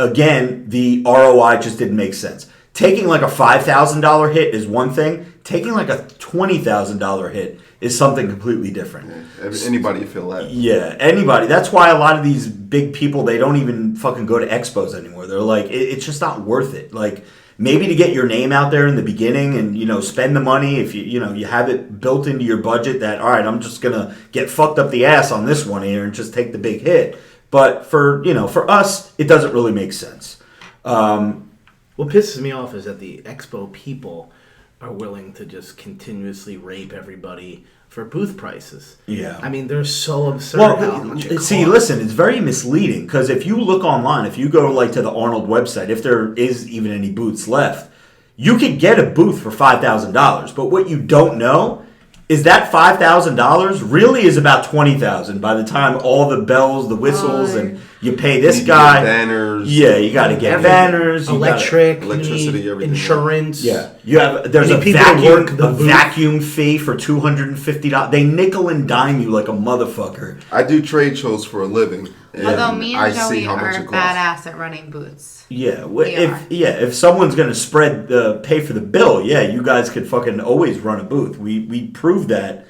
again, the ROI just didn't make sense. Taking like a $5,000 hit is one thing. Taking like a $20,000 hit is something completely different. Yeah, anybody feel that? Yeah, anybody. That's why a lot of these big people, they don't even fucking go to expos anymore. They're like, it's just not worth it. Like, maybe to get your name out there in the beginning and, spend the money if you have it built into your budget that, all right, I'm just going to get fucked up the ass on this one here and just take the big hit. But for us, it doesn't really make sense. What pisses me off is that the expo people are willing to just continuously rape everybody for booth prices. Yeah. I mean, they're so absurd how much it see, costs. listen, it's very misleading because if you look online, if you go like to the Arnold website, if there is even any booths left, you could get a booth for $5,000. But what you don't know is that $5,000 really is about $20,000 by the time all the bells, the whistles, and you pay this You guy. get banners. Yeah, you got to get banners. You electricity, everything. insurance. yeah, there's You a need people to work the booth. vacuum fee for $250. They nickel and dime you like a motherfucker. I do trade shows for a living. And Although me and I see Joey how much are it costs. badass at running booths. Yeah, We are. if someone's gonna pay for the bill, yeah, you guys could fucking always run a booth. We proved that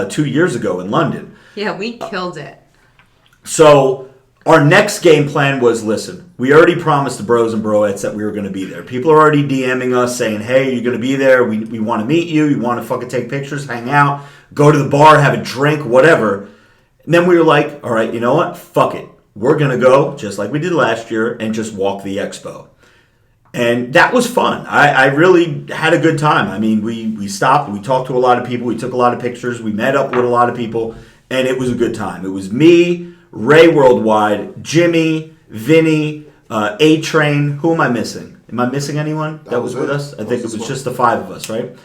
2 years ago in London. Yeah, we killed it. So our next game plan was, listen, we already promised the bros and broettes that we were going to be there. People are already DMing us saying, hey, you're going to be there. We want to meet you. You want to fucking take pictures, hang out, go to the bar, have a drink, whatever. And then we were like, all right, you know what? Fuck it. We're going to go, just like we did last year, and just walk the expo. And that was fun. I really had a good time. I mean, we stopped, we talked to a lot of people, we took a lot of pictures, we met up with a lot of people, and it was a good time. It was me, Ray Worldwide, Jimmy, Vinny, A-Train. Who am I missing? Am I missing anyone that was with us? I think it was just the five of us, right?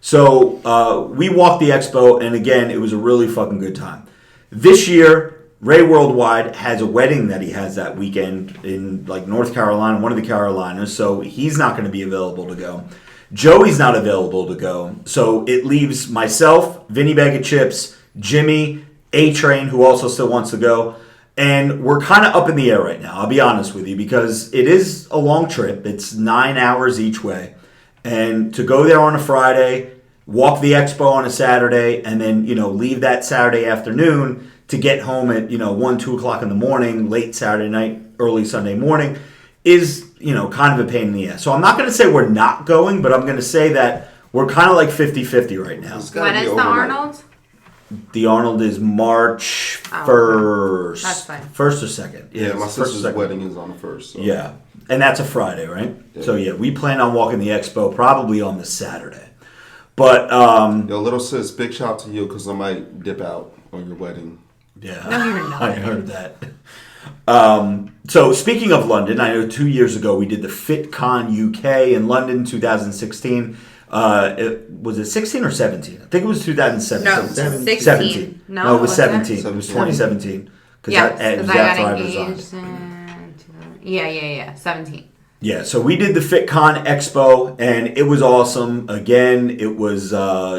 So we walked the expo, and again, it was a really fucking good time. This year, Ray Worldwide has a wedding that he has that weekend in like North Carolina, one of the Carolinas, so he's not going to be available to go. Joey's not available to go, so it leaves myself, Vinny Bag of Chips, Jimmy, A-Train, who also still wants to go, and we're kind of up in the air right now, I'll be honest with you, because it is a long trip. It's 9 hours each way, and to go there on a Friday, walk the expo on a Saturday, and then, leave that Saturday afternoon to get home at 1, 2 o'clock in the morning, late Saturday night, early Sunday morning, is kind of a pain in the ass. So I'm not going to say we're not going, but I'm going to say that we're kind of like 50-50 right now. It's gotta When be is the overnight. Arnold? The Arnold is March 1st. That's fine. 1st or 2nd. Yeah, my it's first or sister's second. wedding is on the 1st. So. Yeah, and that's a Friday, right? Yeah. So yeah, we plan on walking the expo probably on the Saturday. But Yo, little sis, big shout out to you because I might dip out on your wedding. yeah, No, you're not. I heard that. So speaking of London, I know 2 years ago we did the FitCon UK in London, 2016. Was it 16 or 17? I think it was 2017. No, 17. 16. No, it was 17. It 17. was 2017. Yeah, it because was I after got I resigned. engaged in... Yeah, 17. Yeah, so we did the FitCon Expo, and it was awesome. Again, it was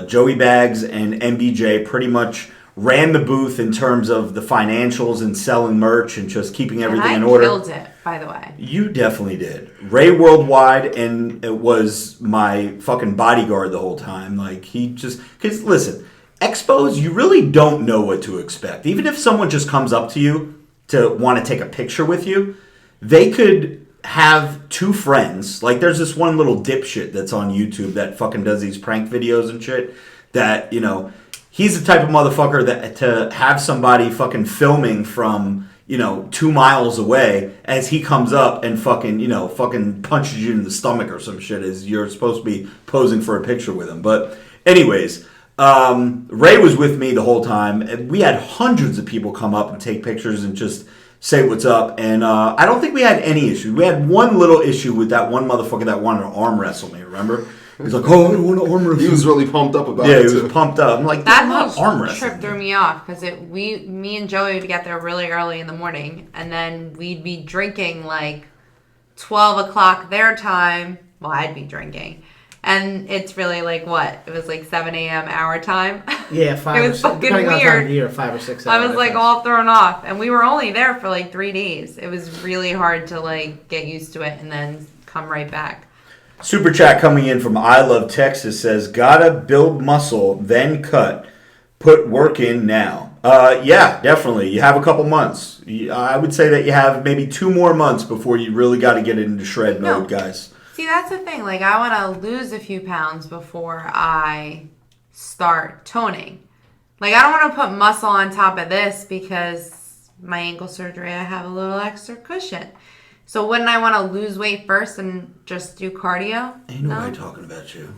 Joey Bags and MBJ pretty much ran the booth in terms of the financials and selling merch and just keeping everything in order. And I killed it, by the way. You definitely did. Ray Worldwide, and it was my fucking bodyguard the whole time. Like, he just... Because, listen, expos, you really don't know what to expect. Even if someone just comes up to you to want to take a picture with you, they could have two friends. Like, there's this one little dipshit that's on YouTube that fucking does these prank videos and shit that, he's the type of motherfucker that to have somebody fucking filming from, 2 miles away as he comes up and fucking punches you in the stomach or some shit as you're supposed to be posing for a picture with him. But anyways, Ray was with me the whole time. And we had hundreds of people come up and take pictures and just say what's up. And I don't think we had any issues. We had one little issue with that one motherfucker that wanted to arm wrestle me, remember? He's like, oh, I don't want to arm wrestle. He was really pumped up about it. Yeah, he was pumped up. I'm like, that whole arm whole wrestling. trip threw me off because me and Joey would get there really early in the morning, and then we'd be drinking like 12 o'clock their time. Well, I'd be drinking. And it's really like what? It was like 7 a.m. our time. Yeah, 5 It or was 6. fucking Depending on time of weird. year, 5 or 6 hours. I was like all thrown off. And we were only there for like 3 days. It was really hard to like get used to it and then come right back. Super chat coming in from I Love Texas says, gotta build muscle, then cut. Put work in now. Yeah, definitely. You have a couple months. I would say that you have maybe 2 more months before you really got to get into shred mode, guys. See, that's the thing. Like, I want to lose a few pounds before I start toning. Like, I don't want to put muscle on top of this because my ankle surgery, I have a little extra cushion. So wouldn't I want to lose weight first and just do cardio? Ain't nobody talking about you.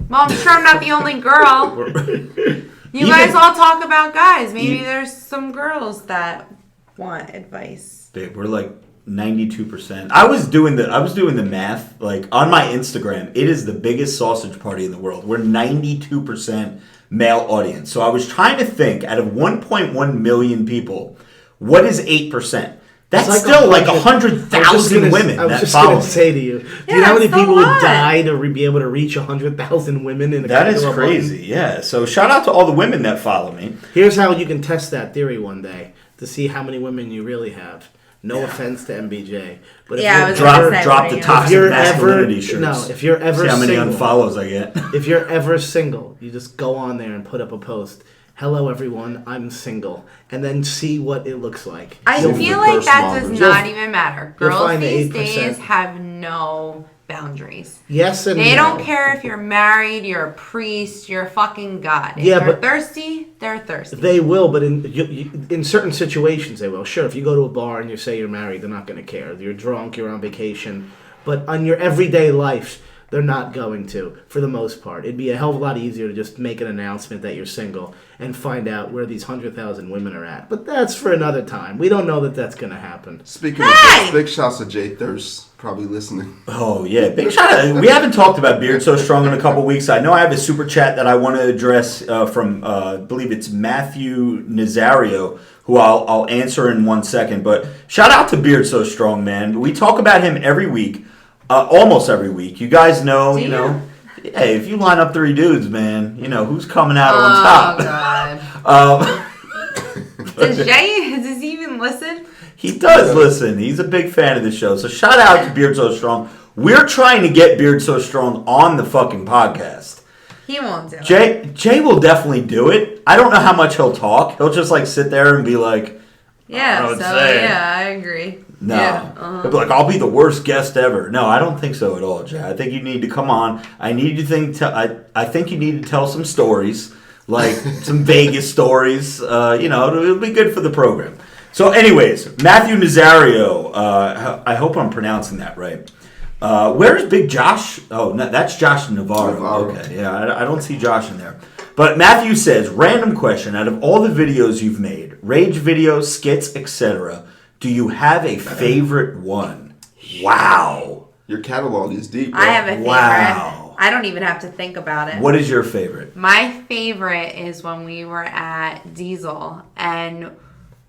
Well, I'm sure I'm not the only girl. You guys all talk about guys. Maybe there's some girls that want advice. Babe, we're like 92%. I was doing the math. Like on my Instagram, it is the biggest sausage party in the world. We're 92% male audience. So I was trying to think, out of 1.1 million people, what is 8%? That's like still like 100,000 100,000 women I was that just follow going me. to say to you, do Yeah, you know how many that's a people would lot. die to be able to reach 100,000 women in a That is couple of crazy, months? yeah. So shout out to all the women that follow me. Here's how you can test that theory one day to see how many women you really have. No offense to MBJ, but if Yeah, I you're was gonna ever- say, Drop what the do you toxic If you're masculinity ever- shirts. no, if you're ever See how many single. unfollows I get. if you're ever single, you just go on there and put up a post. Hello, everyone. I'm single, and then see what it looks like. I You'll feel reverse like that does moms. not even matter. you'll Girls find the these 8%. days have no boundaries. Yes and They no. don't care if you're married, you're a priest, you're a fucking god. If Yeah, they're but- thirsty, they're thirsty. They will, but in certain situations they will. Sure, if you go to a bar and you say you're married, they're not going to care. You're drunk, you're on vacation, but on your everyday life, they're not going to, for the most part. It'd be a hell of a lot easier to just make an announcement that you're single and find out where these 100,000 women are at. But that's for another time. We don't know that that's going to happen. Speaking of this, big shouts to Jay Thirst, probably listening. Oh, yeah. Big shout out. We haven't talked about Beard So Strong in a couple weeks. I know I have a super chat that I want to address from, I believe it's Matthew Nazario, who I'll answer in 1 second. But shout out to Beard So Strong, man. We talk about him every week, almost every week. You guys know, Do you you? know, hey, if you line up 3 dudes, man, you know, who's coming out on Oh, top? God. Does he even listen? He does listen. He's a big fan of the show. So shout out to Beard So Strong. We're trying to get Beard So Strong on the fucking podcast. He won't do it. Jay will definitely do it. I don't know how much he'll talk. He'll just like sit there and be like, Yeah, I would so say. yeah, I agree. no. Yeah, He'll be like, I'll be the worst guest ever. No, I don't think so at all, Jay. I think you need to come on. I think you need to tell some stories, like some Vegas stories. It'll be good for the program. So anyways, Matthew Nazario, I hope I'm pronouncing that right. Where's Big Josh? Oh, no, that's Josh Navarro. Okay, yeah, I don't see Josh in there. But Matthew says, random question, out of all the videos you've made, rage videos, skits, etc., do you have a favorite one? Wow. Your catalog is deep, bro. I have a favorite. Wow. I don't even have to think about it. What is your favorite? My favorite is when we were at Diesel and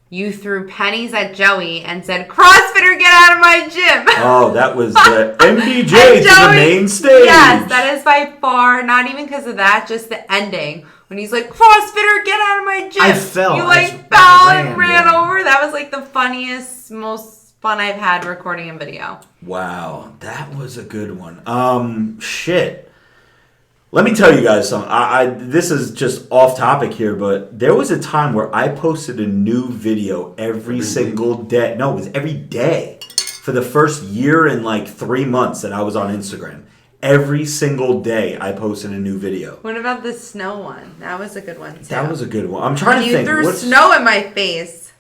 you threw pennies at Joey and said, CrossFitter, get out of my gym. Oh, that was the MPJ And to the Joey- main stage. Yes, that is by far, not even because of that, just the ending. When he's like, CrossFitter, get out of my gym. I fell. You I like fell and ran, ran yeah. over. That was like the funniest, most fun I've had recording a video. Wow, that was a good one. Shit. Let me tell you guys something. This is just off topic here, but there was a time where I posted a new video every single day. No, it was every day for the first year and like 3 months that I was on Instagram. Every single day I posted a new video. What about the snow one? That was a good one too. That was a good one. I'm trying to You think. threw snow in my face.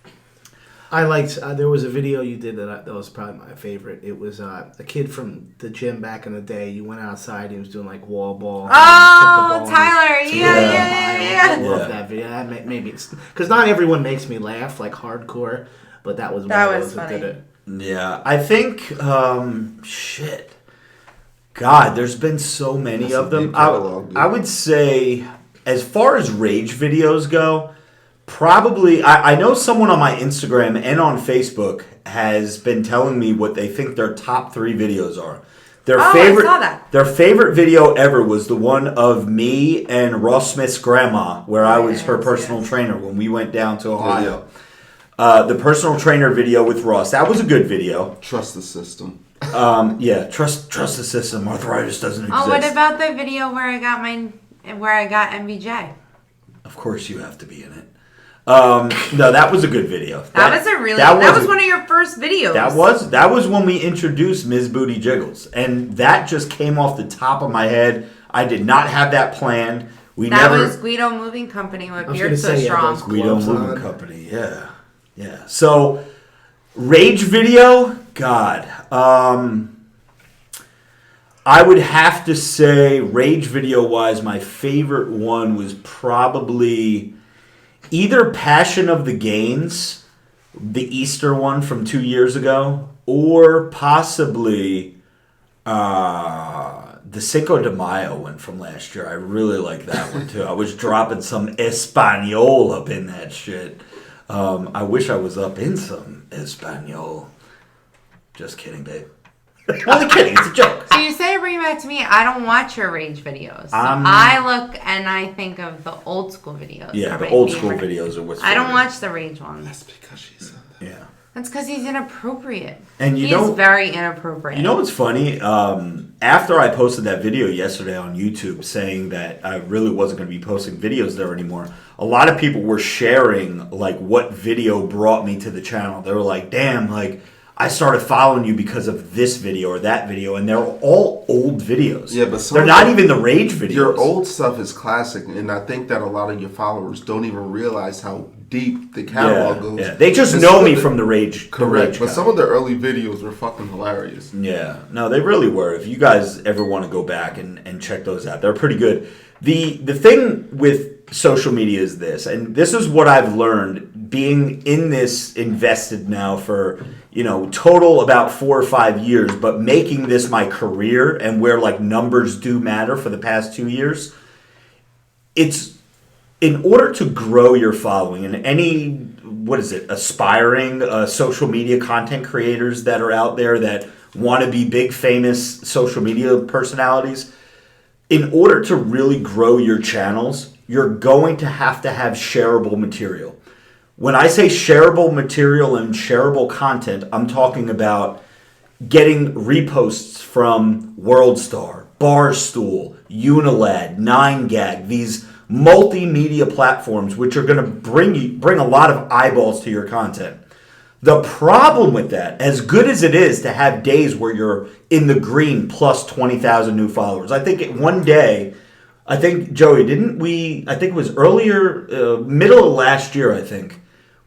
I liked. There was a video you did that was probably my favorite. It was a kid from the gym back in the day. You went outside. He was doing like wall ball. Oh, Tyler! Yeah. I love that video. Maybe it's because not everyone makes me laugh like hardcore. but that was one That of was those that did funny. it. Yeah, I think shit. God, there's been so many That's of a them. deep catalog, dude. I would say, as far as rage videos go, probably I know someone on my Instagram and on Facebook has been telling me what they think their top 3 videos are. Their I favorite, saw that. Their favorite video ever was the one of me and Ross Smith's grandma, where I was her Yes, personal yes. trainer when we went down to Ohio. The personal trainer video with Ross. That was a good video. Trust the system. Yeah, trust the system. Arthritis doesn't exist. Oh, what about the video where I got MVJ? Of course, you have to be in it. No, that was a good video. That was one of your first videos. That was when we introduced Ms. Booty Jiggles, and that just came off the top of my head. I did not have that planned. That was Guido Moving Company with was Beard gonna So say, yeah, Strong. those Guido gloves Moving on. Company. Yeah. So, rage video. God, I would have to say, rage video wise, my favorite one was probably either Passion of the Gains, the Easter one from 2 years ago, or possibly the Cinco de Mayo one from last year. I really like that one too. I was dropping some Espanol up in that shit. I wish I was up in some Espanol. Just kidding, babe. Only kidding. It's a joke. So you say bring it back to me. I don't watch your rage videos. So I'm- I look and I think of the old school videos. Yeah, are the my old school favorite. videos are what's I don't favorite. watch the rage ones. That's because she said that. Yeah. That's because he's inappropriate. And you He know- is very inappropriate. You know what's funny? After I posted that video yesterday on YouTube saying that I really wasn't going to be posting videos there anymore, a lot of people were sharing like what video brought me to the channel. They were like, "Damn, like I started following you because of this video or that video," and they're all old videos. Yeah, but some they're of not them- even the rage videos. Your old stuff is classic, and I think that a lot of your followers don't even realize how deep the catalog goes. Yeah. They just And know some me of the- from the rage. Correct, the but rage some guy. of the early videos were fucking hilarious. Yeah, no, they really were. If you guys ever want to go back and check those out, they're pretty good. The thing with social media is this, and this is what I've learned being in this invested now for, total about 4 or 5 years, but making this my career and where like numbers do matter for the past 2 years. It's in order to grow your following and any, aspiring social media content creators that are out there that want to be big famous social media personalities, in order to really grow your channels, you're going to have shareable material. When I say shareable material and shareable content, I'm talking about getting reposts from WorldStar, Barstool, Unilad, 9gag, these multimedia platforms which are going to bring a lot of eyeballs to your content. The problem with that, as good as it is to have days where you're in the green plus 20,000 new followers, I think one day, Joey, I think it was earlier, middle of last year, I think,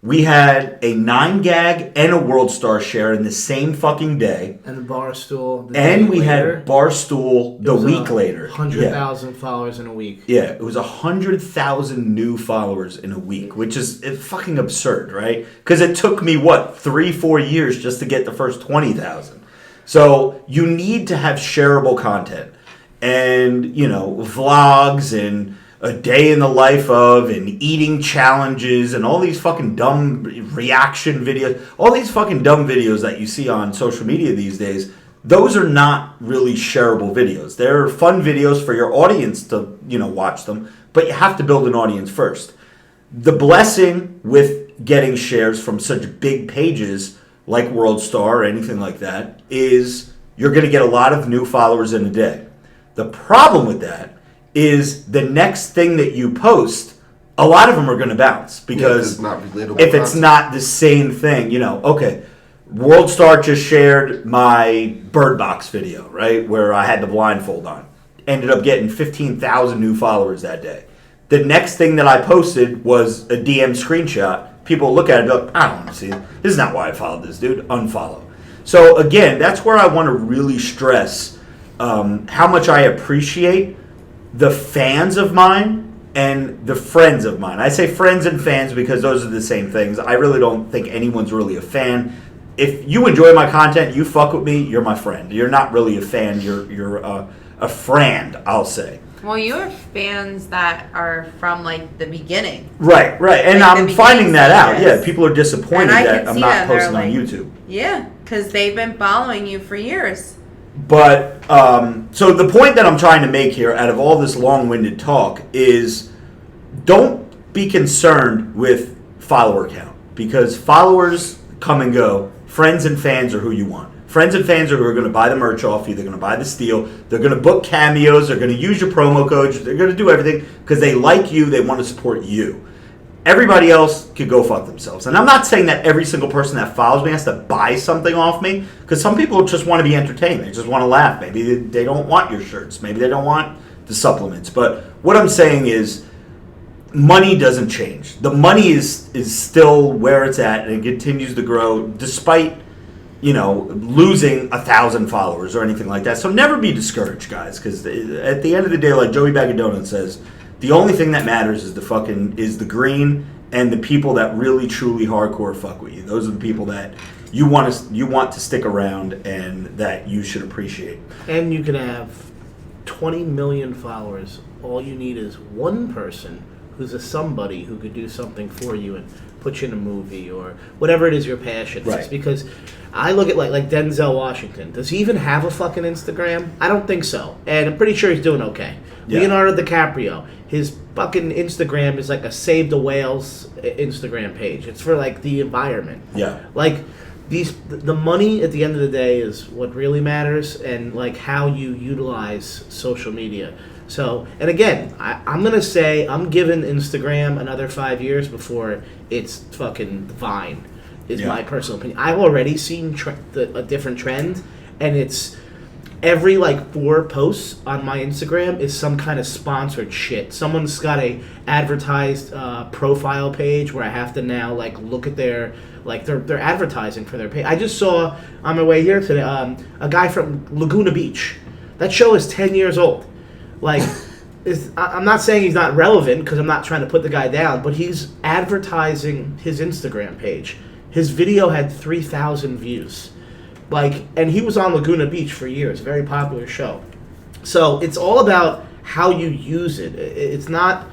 we had a 9gag and a WorldStar share in the same fucking day. And the Barstool. The And day we later, had Barstool the week later. 100,000 followers in a week. Yeah, it was 100,000 new followers in a week, which is fucking absurd, right? Because it took me, 3-4 years just to get the first 20,000. So you need to have shareable content. And, vlogs and a day in the life of and eating challenges and all these fucking dumb reaction videos, all these fucking dumb videos that you see on social media these days, those are not really shareable videos. They're fun videos for your audience to, watch them, but you have to build an audience first. The blessing with getting shares from such big pages like WorldStar or anything like that is you're going to get a lot of new followers in a day. The problem with that is the next thing that you post, a lot of them are going to bounce because it's not relatable if it's content. not the same thing, okay, WorldStar just shared my Bird Box video, right, where I had the blindfold on. Ended up getting 15,000 new followers that day. The next thing that I posted was a DM screenshot. People look at it and be like, I don't want to see it. This is not why I followed this dude. Unfollow. So again, that's where I want to really stress how much I appreciate the fans of mine and the friends of mine. I say friends and fans because those are the same things. I really don't think anyone's really a fan. If you enjoy my content, you fuck with me, you're my friend. You're not really a fan. You're a friend, I'll say. Well, you have fans that are from like the beginning. Right. And Like I'm the finding that out. beginning Yeah, people are disappointed And I that can I'm see not that. They're posting on like- YouTube. Yeah, because they've been following you for years. But, so the point that I'm trying to make here out of all this long-winded talk is don't be concerned with follower count because followers come and go. Friends and fans are who you want. Friends and fans are who are going to buy the merch off you. They're going to buy the steel. They're going to book cameos. They're going to use your promo codes. They're going to do everything because they like you. They want to support you. Everybody else could go fuck themselves. And I'm not saying that every single person that follows me has to buy something off me because some people just want to be entertained. They just want to laugh. Maybe they don't want your shirts. Maybe they don't want the supplements. But what I'm saying is money doesn't change. The money is still where it's at and it continues to grow despite losing 1,000 followers or anything like that. So never be discouraged, guys, because at the end of the day, like Joey Bag of Donuts says, the only thing that matters is the green and the people that really truly hardcore fuck with you. Those are the people that you want to stick around and that you should appreciate. And you can have 20 million followers. All you need is one person who's a somebody who could do something for you and put you in a movie or whatever it is your passion is. Right. Because I look at like Denzel Washington. Does he even have a fucking Instagram? I don't think so. And I'm pretty sure he's doing okay. Yeah. Leonardo DiCaprio, his fucking Instagram is like a Save the Whales Instagram page. It's for like the environment. Yeah. Like the money at the end of the day is what really matters and like how you utilize social media. So, and again, I'm going to say I'm giving Instagram another 5 years before it's fucking Vine, is my personal opinion. I've already seen a different trend, and it's every like 4 posts on my Instagram is some kind of sponsored shit. Someone's got a advertised profile page where I have to now like look at their, like they're advertising for their page. I just saw on my way here today a guy from Laguna Beach. That show is 10 years old. Like, I'm not saying he's not relevant because I'm not trying to put the guy down, but he's advertising his Instagram page. His video had 3,000 views. Like, and he was on Laguna Beach for years, very popular show. So it's all about how you use it. It's not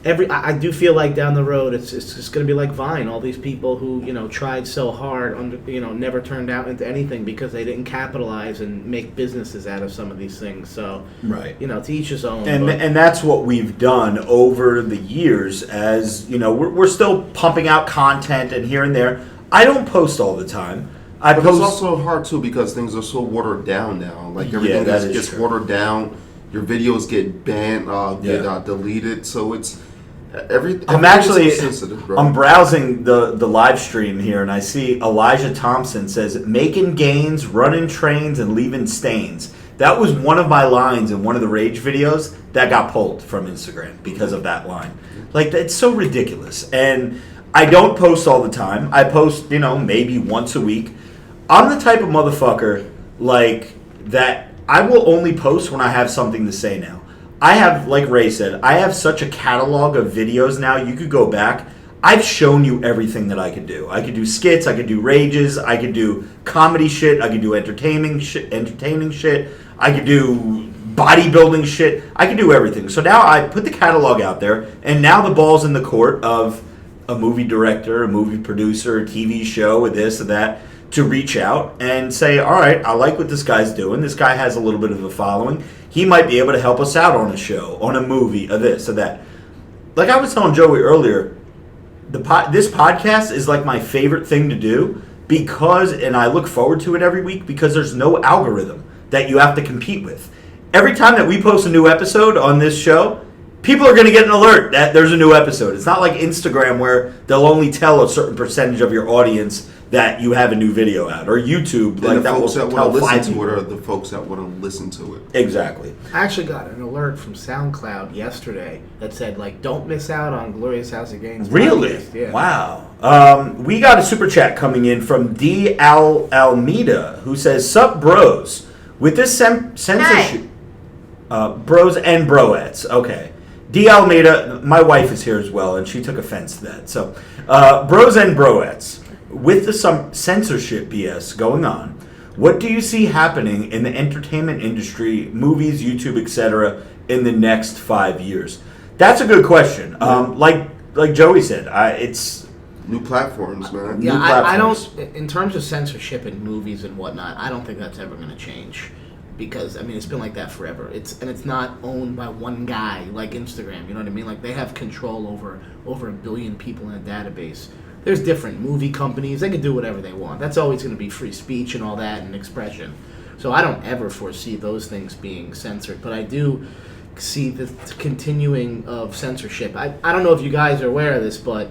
I do feel like down the road it's just going to be like Vine. All these people who tried so hard, never turned out into anything because they didn't capitalize and make businesses out of some of these things. So right, to each his own. And that's what we've done over the years. As we're still pumping out content and here and there. I don't post all the time. But it's also hard too because things are so watered down now. Like everything gets watered down. Your videos get banned, get deleted. So it's I'm browsing the live stream here and I see Elijah Thompson says making gains, running trains, and leaving stains. That was one of my lines in one of the Rage videos that got pulled from Instagram because of that line. Like, it's so ridiculous. And I don't post all the time. I post, maybe once a week. I'm the type of motherfucker like that. I will only post when I have something to say now. I have, like Ray said, I have such a catalog of videos now. You could go back. I've shown you everything that I could do. I could do skits. I could do rages. I could do comedy shit. I could do entertaining shit. I could do bodybuilding shit. I could do everything. So now I put the catalog out there, and now the ball's in the court of a movie director, a movie producer, a TV show, or this or that, to reach out and say, all right, I like what this guy's doing. This guy has a little bit of a following. He might be able to help us out on a show, on a movie, or this or that. Like I was telling Joey earlier, this podcast is like my favorite thing to do because, and I look forward to it every week because there's no algorithm that you have to compete with. Every time that we post a new episode on this show, people are going to get an alert that there's a new episode. It's not like Instagram where they'll only tell a certain percentage of your audience that you have a new video out, or YouTube. Like the folks that want to listen to it are the folks that want to listen to it. Exactly. I actually got an alert from SoundCloud yesterday that said, like, don't miss out on Glorious House of Gains. Really? Yeah. Wow. We got a super chat coming in from D. Almeida, who says, "Sup, bros? With this censorship, bros and broettes. Okay. D. Almeida, my wife is here as well, and she took offense to that. So, bros and broettes, with the some censorship BS going on, what do you see happening in the entertainment industry, movies, YouTube, etc., in the next 5 years? That's a good question. Like Joey said, it's new platforms, man. Yeah, New platforms. I don't. In terms of censorship in movies and whatnot, I don't think that's ever going to change, because I mean it's been like that forever. It's not owned by one guy like Instagram. You know what I mean? Like they have control over 1 billion people in a database. There's different movie companies. They can do whatever they want. That's always going to be free speech and all that and expression. So I don't ever foresee those things being censored. But I do see the continuing of censorship. I don't know if you guys are aware of this, but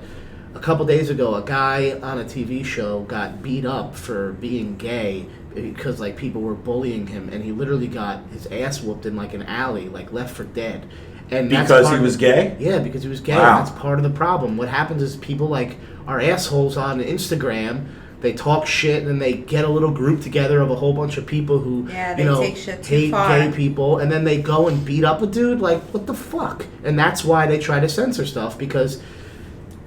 a couple days ago, a guy on a TV show got beat up for being gay because like people were bullying him, and he literally got his ass whooped in like an alley, like left for dead. And because he was gay? Yeah, because he was gay. Wow. And that's part of the problem. What happens is people like are assholes on Instagram. They talk shit, and then they get a little group together of a whole bunch of people who, take shit too hate far. gay people, and then they go and beat up a dude. Like, what the fuck? And that's why they try to censor stuff, because,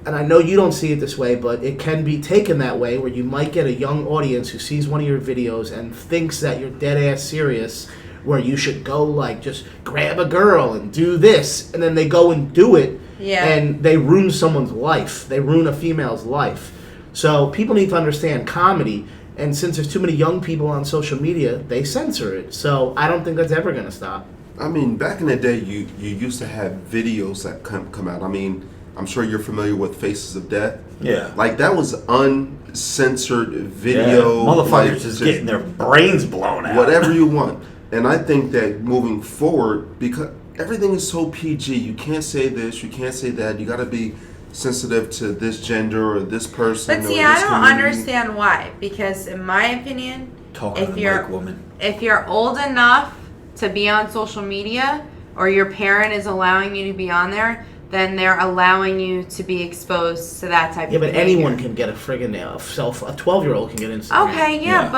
and I know you don't see it this way, but it can be taken that way, where you might get a young audience who sees one of your videos and thinks that you're dead ass serious, where you should go like just grab a girl and do this, and then they go and do it, and they ruin someone's life. They ruin a female's life. So people need to understand comedy, and since there's too many young people on social media, they censor it. So I don't think that's ever going to stop. I mean, back in the day, you used to have videos that come out. I mean, I'm sure you're familiar with Faces of Death. Yeah. Like, that was uncensored video. Motherfuckers like, just getting their brains blown out. Whatever you want. And I think that moving forward, because everything is so PG, you can't say this, you can't say that, you got to be sensitive to this gender or this person. But or see, this I don't community. understand why. Because in my opinion, Talking to the mic, woman. if you're old enough to be on social media, or your parent is allowing you to be on there, then they're allowing you to be exposed to that type of Yeah, but behavior. anyone can get a friggin' a 12-year-old can get Instagram. Okay, yeah,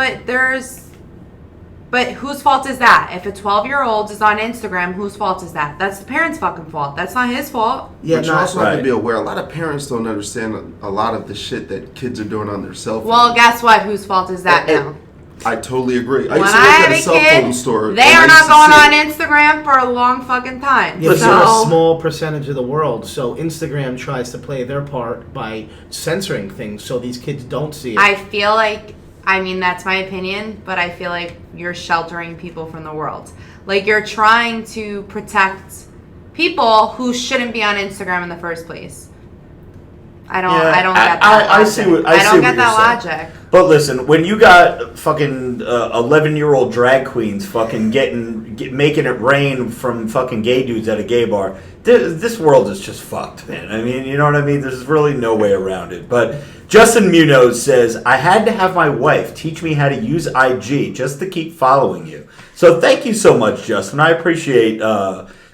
but whose fault is that? If a 12-year-old is on Instagram, whose fault is that? That's the parent's fucking fault. That's not his fault. Yeah, But you no, also have right. to be aware, a lot of parents don't understand a lot of the shit that kids are doing on their cell phones. Well, guess what? Whose fault is that now? I totally agree. I When used to I work had at a a cell phone kid, store. they and I are not used to going see on it. Instagram for a long fucking time. Yeah, but So- they're a small percentage of the world, so Instagram tries to play their part by censoring things so these kids don't see it. I feel like, I mean, that's my opinion, but I feel like you're sheltering people from the world. Like, you're trying to protect people who shouldn't be on Instagram in the first place. I don't get that I logic. see what I don't see get what you're that saying. logic. But listen, when you got fucking 11-year-old drag queens fucking making it rain from fucking gay dudes at a gay bar, this world is just fucked, man. I mean, you know what I mean? There's really no way around it. But Justin Munoz says, I had to have my wife teach me how to use IG just to keep following you. So thank you so much, Justin. I appreciate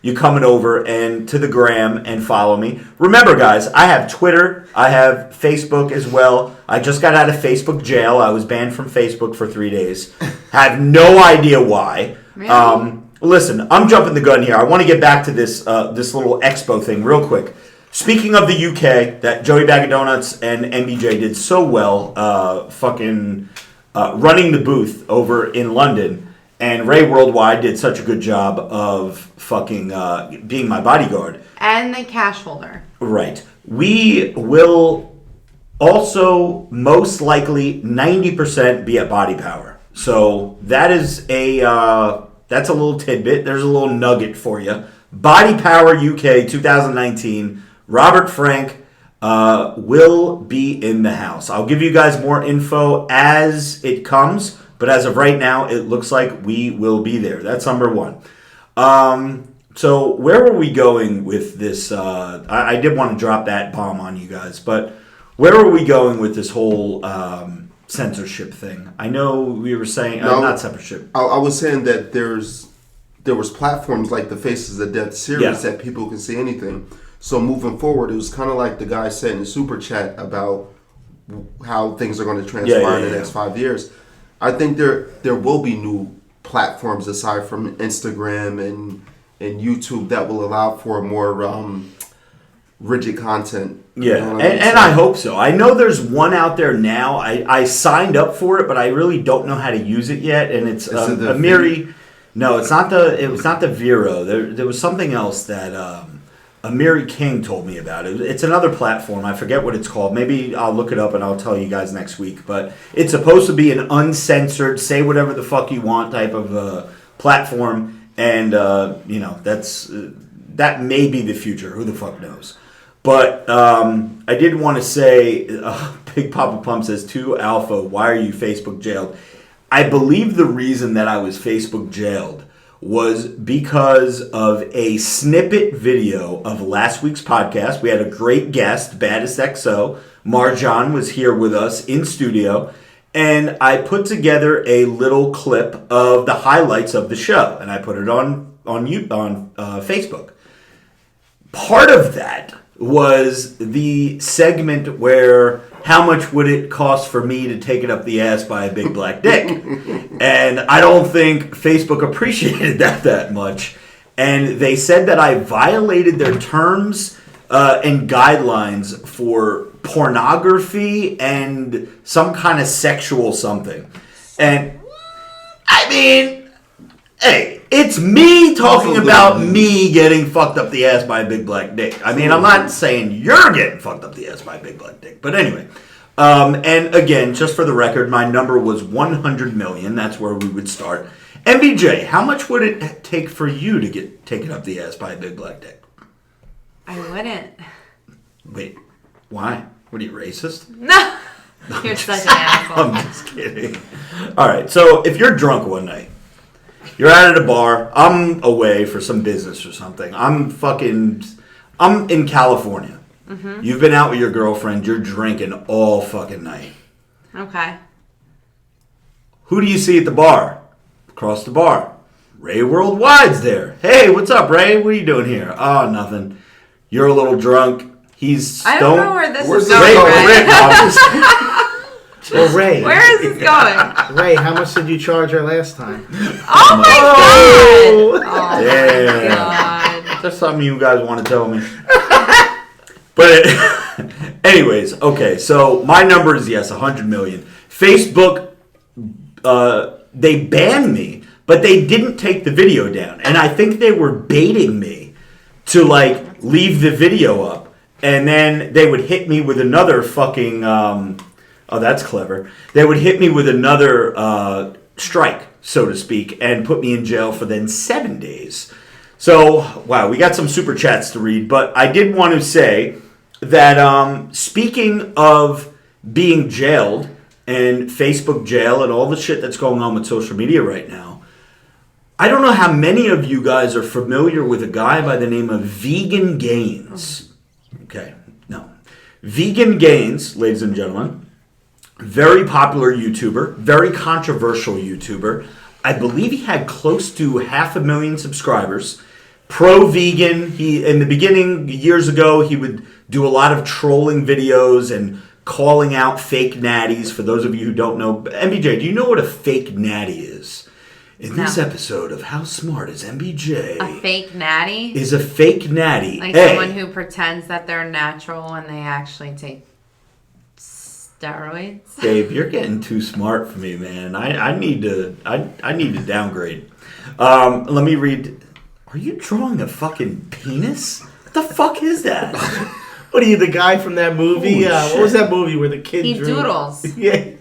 you coming over and to the gram and follow me. Remember, guys, I have Twitter. I have Facebook as well. I just got out of Facebook jail. I was banned from Facebook for 3 days. Have no idea why. Really? Listen, I'm jumping the gun here. I want to get back to this this little expo thing real quick. Speaking of the UK, that Joey Bag of Donuts and MBJ did so well running the booth over in London. And Ray Worldwide did such a good job of fucking being my bodyguard. And the cash holder. Right. We will also most likely 90% be at Body Power. So that is that's a little tidbit. There's a little nugget for you. Body Power UK 2019. Robert Frank will be in the house. I'll give you guys more info as it comes. But as of right now, it looks like we will be there. That's number one. So where were we going with this? I did want to drop that bomb on you guys, but where were we going with this whole censorship thing? I know we were saying not censorship. I was saying that there was platforms like the Faces of Death series that people can see anything. So moving forward, it was kind of like the guy said in the super chat about how things are going to transpire in the next 5 years. I think there will be new platforms aside from Instagram and YouTube that will allow for more rigid content. Yeah, You know what I mean? and I hope so. I know there's one out there now. I signed up for it, but I really don't know how to use it yet. And it's Is it the Amiri. No, it's not the. It was not the Vero. There was something else that Amiri King told me about. It's another platform. I forget what it's called. Maybe I'll look it up and I'll tell you guys next week. But it's supposed to be an uncensored, say whatever the fuck you want type of platform. And that may be the future. Who the fuck knows? But I did want to say, Big Papa Pump says, to Alpha, why are you Facebook jailed? I believe the reason that I was Facebook jailed was because of a snippet video of last week's podcast. We had a great guest, Baddest XO. Marjan was here with us in studio. And I put together a little clip of the highlights of the show. And I put it on Facebook. Part of that was the segment where how much would it cost for me to take it up the ass by a big black dick? And I don't think Facebook appreciated that much. And they said that I violated their terms and guidelines for pornography and some kind of sexual something. And I mean, hey, it's me talking about me getting fucked up the ass by a big black dick. I mean, I'm not saying you're getting fucked up the ass by a big black dick. But anyway. And again, just for the record, my number was 100 million. That's where we would start. MBJ, how much would it take for you to get taken up the ass by a big black dick? I wouldn't. Wait, why? What are you, racist? No. You're such an asshole. I'm just kidding. All right, so if you're drunk one night, you're out at a bar, I'm away for some business or something. I'm in California. Mm-hmm. You've been out with your girlfriend, you're drinking all fucking night. Okay. Who do you see at the bar? Across the bar. Ray Worldwide's there. Hey, what's up, Ray? What are you doing here? Oh, nothing. You're a little drunk. He's stoned. I don't know where this is Ray, going, Ray. Well, Ray. Where is this going? Ray, how much did you charge her last time? Oh my god! Oh yeah. my god. That's something you guys want to tell me. But anyways, okay, so my number is, yes, 100 million. Facebook, they banned me, but they didn't take the video down. And I think they were baiting me to, leave the video up. And then they would hit me with another fucking, oh, that's clever. They would hit me with another strike, so to speak, and put me in jail for then 7 days. So, wow, we got some super chats to read. But I did want to say that speaking of being jailed and Facebook jail and all the shit that's going on with social media right now, I don't know how many of you guys are familiar with a guy by the name of Vegan Gains. Okay, no. Vegan Gains, ladies and gentlemen, very popular YouTuber, very controversial YouTuber. I believe he had close to 500,000 subscribers. Pro-vegan. He, in the beginning, years ago, he would do a lot of trolling videos and calling out fake natties. For those of you who don't know, MBJ, do you know what a fake natty is? In this episode of How Smart is MBJ? A fake natty? Is a fake natty. Like someone who pretends that they're natural when they actually take steroids? Dave, you're getting too smart for me, man. I need to downgrade. Let me read. Are you drawing a fucking penis? What the fuck is that? What are you, the guy from that movie? What was that movie where the kid He drew? doodles. Yeah.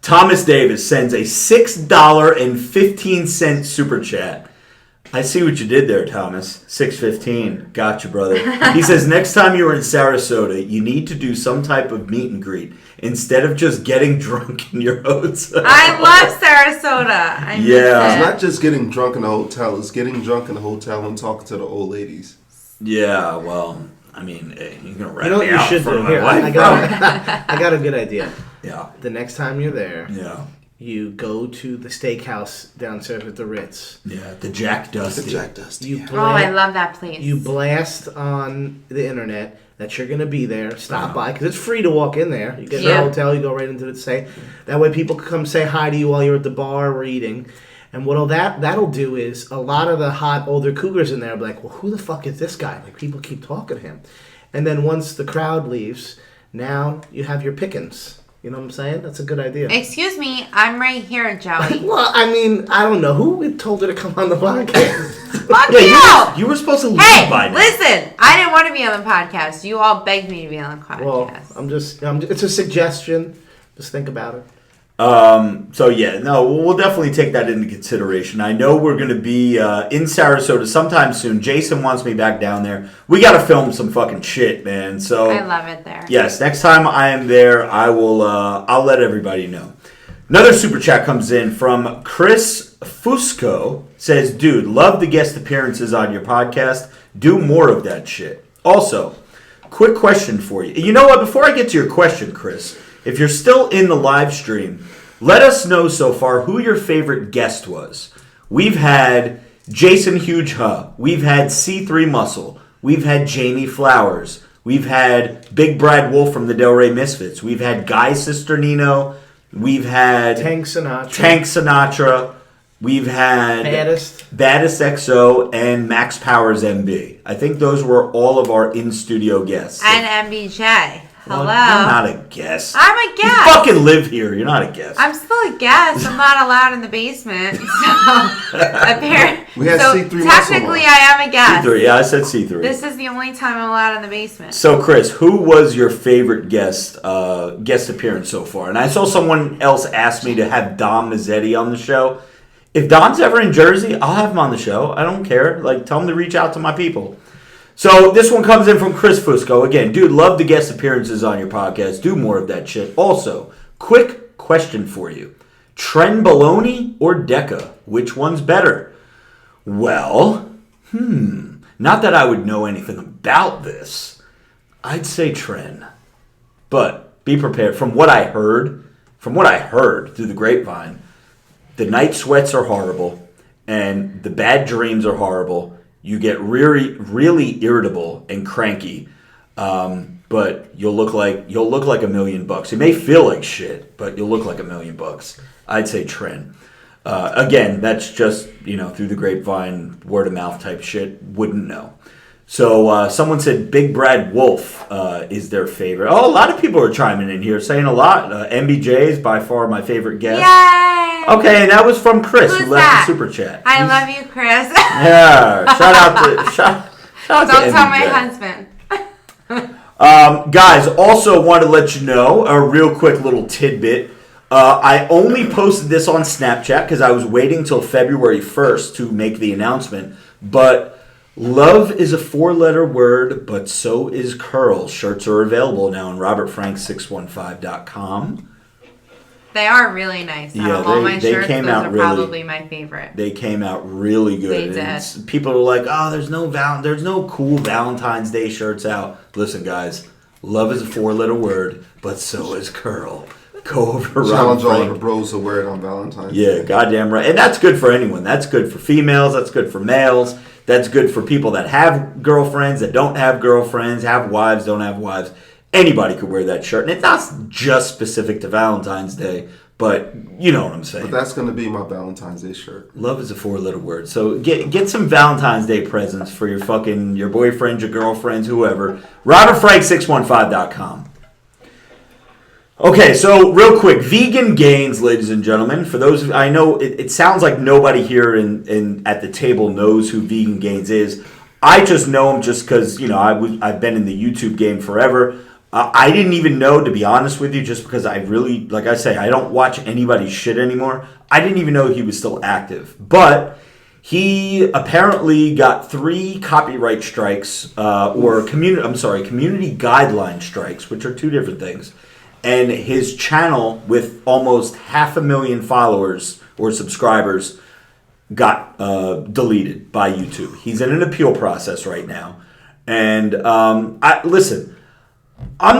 Thomas Davis sends a $6.15 super chat. I see what you did there, Thomas. $6.15. Gotcha, brother. He says, next time you're in Sarasota, you need to do some type of meet and greet instead of just getting drunk in your hotel. I love Sarasota. I miss It's it. not just getting drunk in a hotel. It's getting drunk in a hotel and talking to the old ladies. Yeah, well, I mean, hey, you're going to wrap You know what me you out should for do? my Here, wife, I got a good idea. Yeah. The next time you're there, Yeah. you go to the steakhouse downstairs at the Ritz. Yeah, the Jack Dusty. The Jack Dusty. You Oh, I love that place. You blast on the internet that you're going to be there. Stop by, because it's free to walk in there. You get in the hotel, you go right into the stay. That way people can come say hi to you while you're at the bar or eating. And what that'll do is a lot of the hot older cougars in there will be like, well, who the fuck is this guy? Like, people keep talking to him. And then once the crowd leaves, now you have your pickings. You know what I'm saying? That's a good idea. Excuse me, I'm right here, Joey. Well, I mean, I don't know. Who told her to come on the podcast? Fuck you! You were supposed to leave Hey, by now. listen, I didn't want to be on the podcast. You all begged me to be on the podcast. Well, it's a suggestion. Just think about it. So yeah, no, we'll definitely take that into consideration. I know we're going to be in Sarasota sometime soon. Jason wants me back down there. We got to film some fucking shit, man. So I love it there. yes, next time I am there, I will. I'll let everybody know. Another super chat comes in from Chris Fusco. Says, dude, love the guest appearances on your podcast. Do more of that shit. Also, quick question for you. You know what? Before I get to your question, Chris, if you're still in the live stream, let us know so far who your favorite guest was. We've had Jason Huge Huh. We've had C3 Muscle. We've had Jamie Flowers. We've had Big Brad Wolf from the Del Rey Misfits. We've had Guy Cisternino. We've had Tank Sinatra. We've had Baddest XO and Max Powers MB. I think those were all of our in-studio guests. And MBJ. Hello. Well, you're not a guest. I'm a guest. You fucking live here. You're not a guest. I'm still a guest. I'm not allowed in the basement. So, apparently, We had C3 Muscle technically, on. I am a guest. C3. Yeah, I said C3. This is the only time I'm allowed in the basement. So, Chris, who was your favorite guest appearance so far? And I saw someone else ask me to have Dom Mazzetti on the show. If Don's ever in Jersey, I'll have him on the show. I don't care. Like, tell him to reach out to my people. So this one comes in from Chris Fusco. Again, dude, love the guest appearances on your podcast. Do more of that shit. Also, quick question for you. Trenbolone or Deca? Which one's better? Well, not that I would know anything about this. I'd say Tren. But be prepared. From what I heard through the grapevine, the night sweats are horrible and the bad dreams are horrible. You get really irritable and cranky, but you'll look like $1 million. You may feel like shit, but you'll look like $1 million. I'd say Tren. Again, that's just through the grapevine, word of mouth type shit. Wouldn't know. So someone said Big Brad Wolf is their favorite. Oh, a lot of people are chiming in here, saying a lot. MBJ is by far my favorite guest. Yay! Okay, and that was from Chris, Who's who left that? the super chat. I love you, Chris. Yeah, shout out Don't to tell MBJ. my husband. Guys, also want to let you know a real quick little tidbit. I only posted this on Snapchat because I was waiting till February 1st to make the announcement, but love is a 4-letter word, but so is curl. Shirts are available now on robertfrank615.com. They are really nice. Yeah, all my they shirts, came those out are really- probably my favorite. They came out really good. They And did. people are like, "Oh, there's no cool Valentine's Day shirts out." Listen, guys, love is a 4-letter word, but so is curl. Go over to Challenge Robert all Frank. the bros to wear it on Valentine's Yeah, Day. goddamn right. And that's good for anyone. That's good for females. That's good for males. That's good for people that have girlfriends, that don't have girlfriends, have wives, don't have wives. Anybody could wear that shirt. And it's not just specific to Valentine's Day, but you know what I'm saying. But that's going to be my Valentine's Day shirt. Love is a 4-letter word. So get some Valentine's Day presents for your boyfriends, your girlfriends, whoever. robertfrank615.com. Okay, so real quick, vegan gains, ladies and gentlemen. For those, I know it sounds like nobody here in at the table knows who Vegan Gains is. I just know him just because I've been in the YouTube game forever. I didn't even know, to be honest with you, just because I really, like I say, I don't watch anybody's shit anymore. I didn't even know he was still active, but he apparently got 3 copyright strikes community guideline strikes, which are 2 different things. And his channel, with almost 500,000 followers or subscribers, got deleted by YouTube. He's in an appeal process right now. And I'm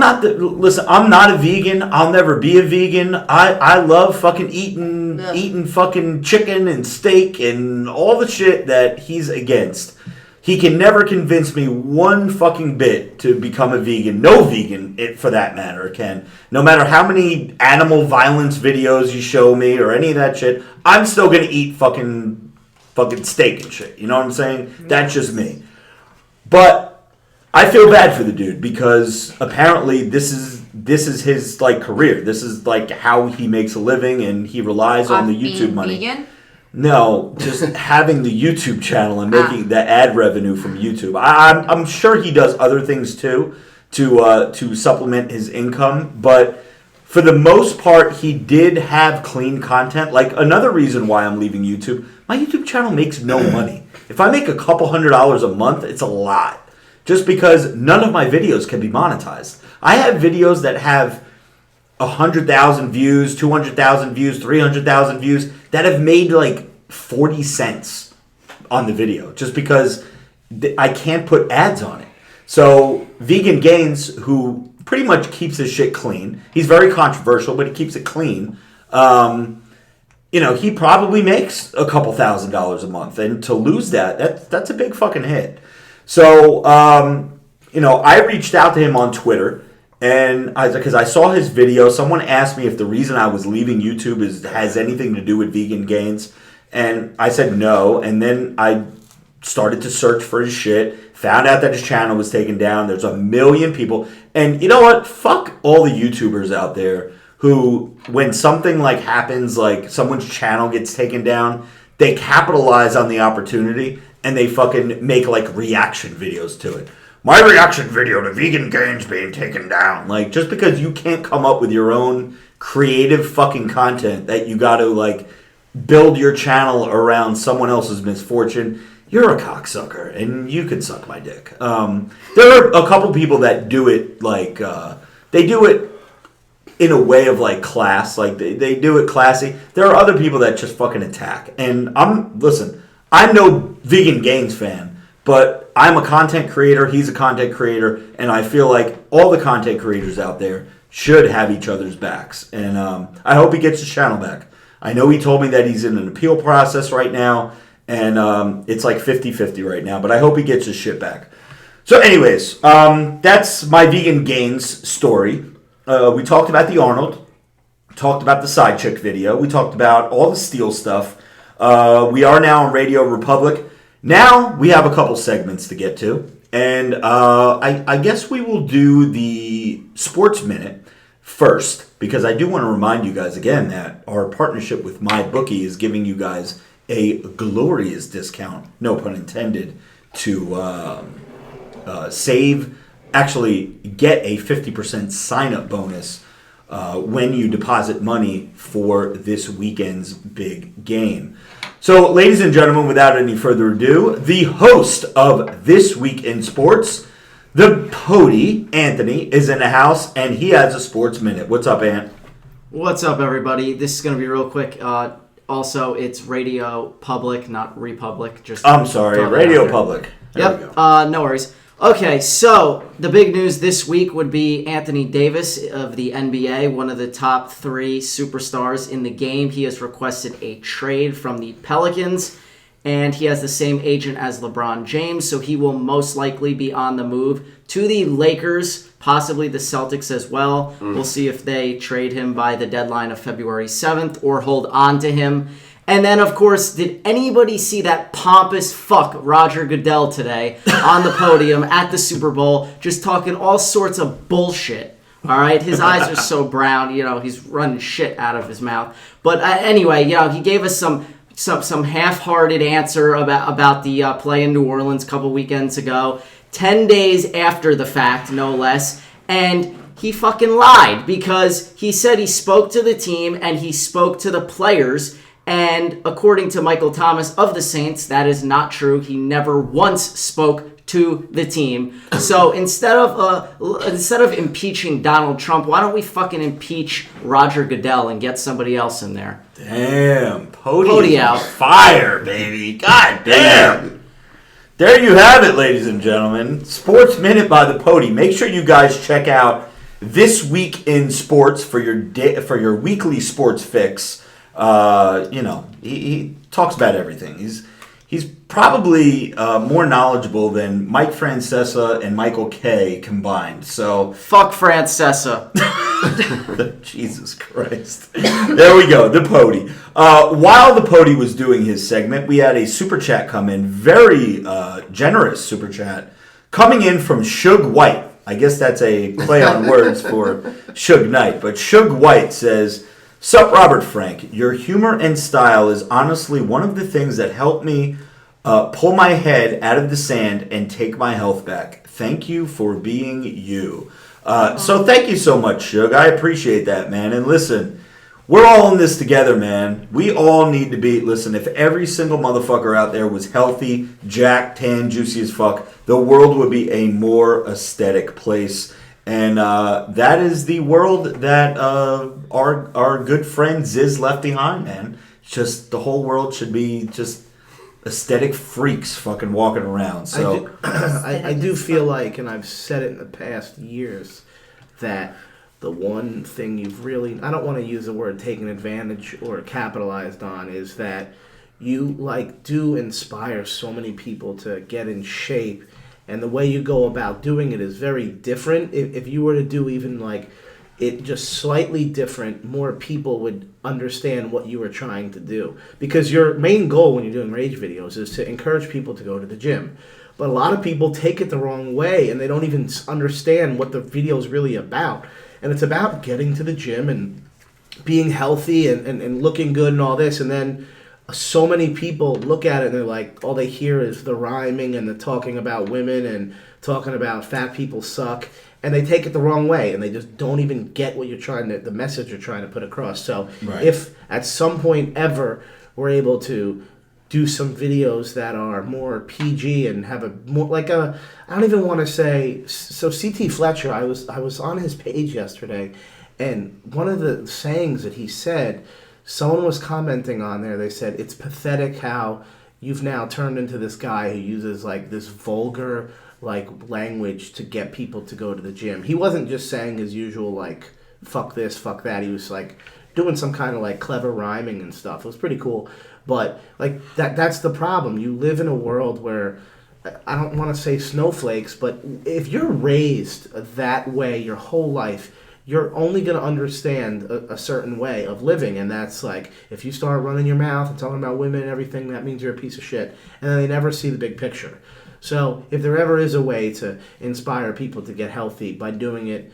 not a vegan. I'll never be a vegan. I love fucking eating fucking chicken and steak and all the shit that he's against. He can never convince me one fucking bit to become a vegan. No vegan, for that matter, Ken. No matter how many animal violence videos you show me or any of that shit, I'm still gonna eat fucking steak and shit. You know what I'm saying? That's just me. But I feel bad for the dude because apparently this is his like career. This is like how he makes a living, and he relies on the YouTube money. Vegan? No, just having the YouTube channel and making the ad revenue from YouTube. I'm sure he does other things too to supplement his income, but for the most part, he did have clean content. Like another reason why I'm leaving YouTube, my YouTube channel makes no money. If I make a couple $100s a month, it's a lot. Just because none of my videos can be monetized. I have videos that have 100,000 views, 200,000 views, 300,000 views that have made like 40 cents on the video just because I can't put ads on it. So Vegan Gains, who pretty much keeps his shit clean, he's very controversial, but he keeps it clean. He probably makes a couple $1,000s a month, and to lose that's a big fucking hit. So I reached out to him on Twitter. And because I saw his video, someone asked me if the reason I was leaving YouTube has anything to do with Vegan Gains. And I said no. And then I started to search for his shit, found out that his channel was taken down. There's 1 million people. And you know what? Fuck all the YouTubers out there who, when something like happens, like someone's channel gets taken down, they capitalize on the opportunity and they fucking make like reaction videos to it. My reaction video to Vegan Gains being taken down. Like, just because you can't come up with your own creative fucking content that you got to, like, build your channel around someone else's misfortune, you're a cocksucker, and you can suck my dick. There are a couple people that do it, like, they do it in a way of, like, class. Like, they do it classy. There are other people that just fucking attack. And I'm no Vegan Gains fan. But I'm a content creator, he's a content creator, and I feel like all the content creators out there should have each other's backs. And I hope he gets his channel back. I know he told me that he's in an appeal process right now, and it's like 50-50 right now, but I hope he gets his shit back. So anyways, that's my Vegan Gains story. We talked about the Arnold, talked about the side chick video, we talked about all the Steel stuff. We are now on Radio Republic. Now we have a couple segments to get to, and I guess we will do the Sports Minute first, because I do want to remind you guys again that our partnership with MyBookie is giving you guys a glorious discount, no pun intended, to get a 50% sign-up bonus when you deposit money for this weekend's big game. So, ladies and gentlemen, without any further ado, the host of This Week in Sports, the Pody, Anthony, is in the house, and he has a Sports Minute. What's up, Ant? What's up, everybody? This is going to be real quick. Also, it's Radio Public, not Republic. I'm sorry, Radio Public. There we go. No worries. Okay, so the big news this week would be Anthony Davis of the NBA, one of the top 3 superstars in the game. He has requested a trade from the Pelicans, and he has the same agent as LeBron James, so he will most likely be on the move to the Lakers, possibly the Celtics as well. We'll see if they trade him by the deadline of February 7th or hold on to him. And then, of course, did anybody see that pompous fuck Roger Goodell today on the podium at the Super Bowl, just talking all sorts of bullshit? All right, his eyes are so brown, he's running shit out of his mouth. But anyway, he gave us some half-hearted answer about the play in New Orleans a couple weekends ago, 10 days after the fact, no less, and he fucking lied because he said he spoke to the team and he spoke to the players. And according to Michael Thomas of the Saints, that is not true. He never once spoke to the team. So instead of impeaching Donald Trump, why don't we fucking impeach Roger Goodell and get somebody else in there? Damn, Pody out, fire, baby! God damn. There you have it, ladies and gentlemen. Sports Minute by the Pody. Make sure you guys check out This Week in Sports for your weekly sports fix. He talks about everything. He's He's probably more knowledgeable than Mike Francesa and Michael K combined. So Fuck Francesa. Jesus Christ. There we go, the Pody. While the Pody was doing his segment, we had a super chat come in, very generous super chat, coming in from Suge White. I guess that's a play on words for Suge Knight. But Suge White says, "Sup, Robert Frank. Your humor and style is honestly one of the things that helped me pull my head out of the sand and take my health back. Thank you for being you." So thank you so much, Suge. I appreciate that, man. And listen, we're all in this together, man. We all need to be... Listen, if every single motherfucker out there was healthy, jacked, tan, juicy as fuck, the world would be a more aesthetic place. And that is the world that our good friend Ziz left behind, man. Just the whole world should be just aesthetic freaks fucking walking around. So I do feel like, and I've said it in the past years, that the one thing you've really, I don't want to use the word taken advantage or capitalized on, is that you do inspire so many people to get in shape, and the way you go about doing it is very different. If you were to do even it just slightly different, more people would understand what you were trying to do. Because your main goal when you're doing rage videos is to encourage people to go to the gym. But a lot of people take it the wrong way, and they don't even understand what the video is really about. And it's about getting to the gym and being healthy and looking good and all this. And then so many people look at it and they're like, all they hear is the rhyming and the talking about women and talking about fat people suck. And they take it the wrong way, and they just don't even get what the message you're trying to put across. So if at some point ever we're able to do some videos that are more PG and have a more I don't even want to say, so CT Fletcher, I was on his page yesterday, and one of the sayings that he said, someone was commenting on there, they said, "It's pathetic how you've now turned into this guy who uses this vulgar language to get people to go to the gym." He wasn't just saying his usual fuck this, fuck that. He was doing some kind of clever rhyming and stuff. It was pretty cool. But that's the problem. You live in a world where, I don't want to say snowflakes, but if you're raised that way your whole life, you're only going to understand a certain way of living. And that's if you start running your mouth and talking about women and everything, that means you're a piece of shit. And then they never see the big picture. So if there ever is a way to inspire people to get healthy by doing it,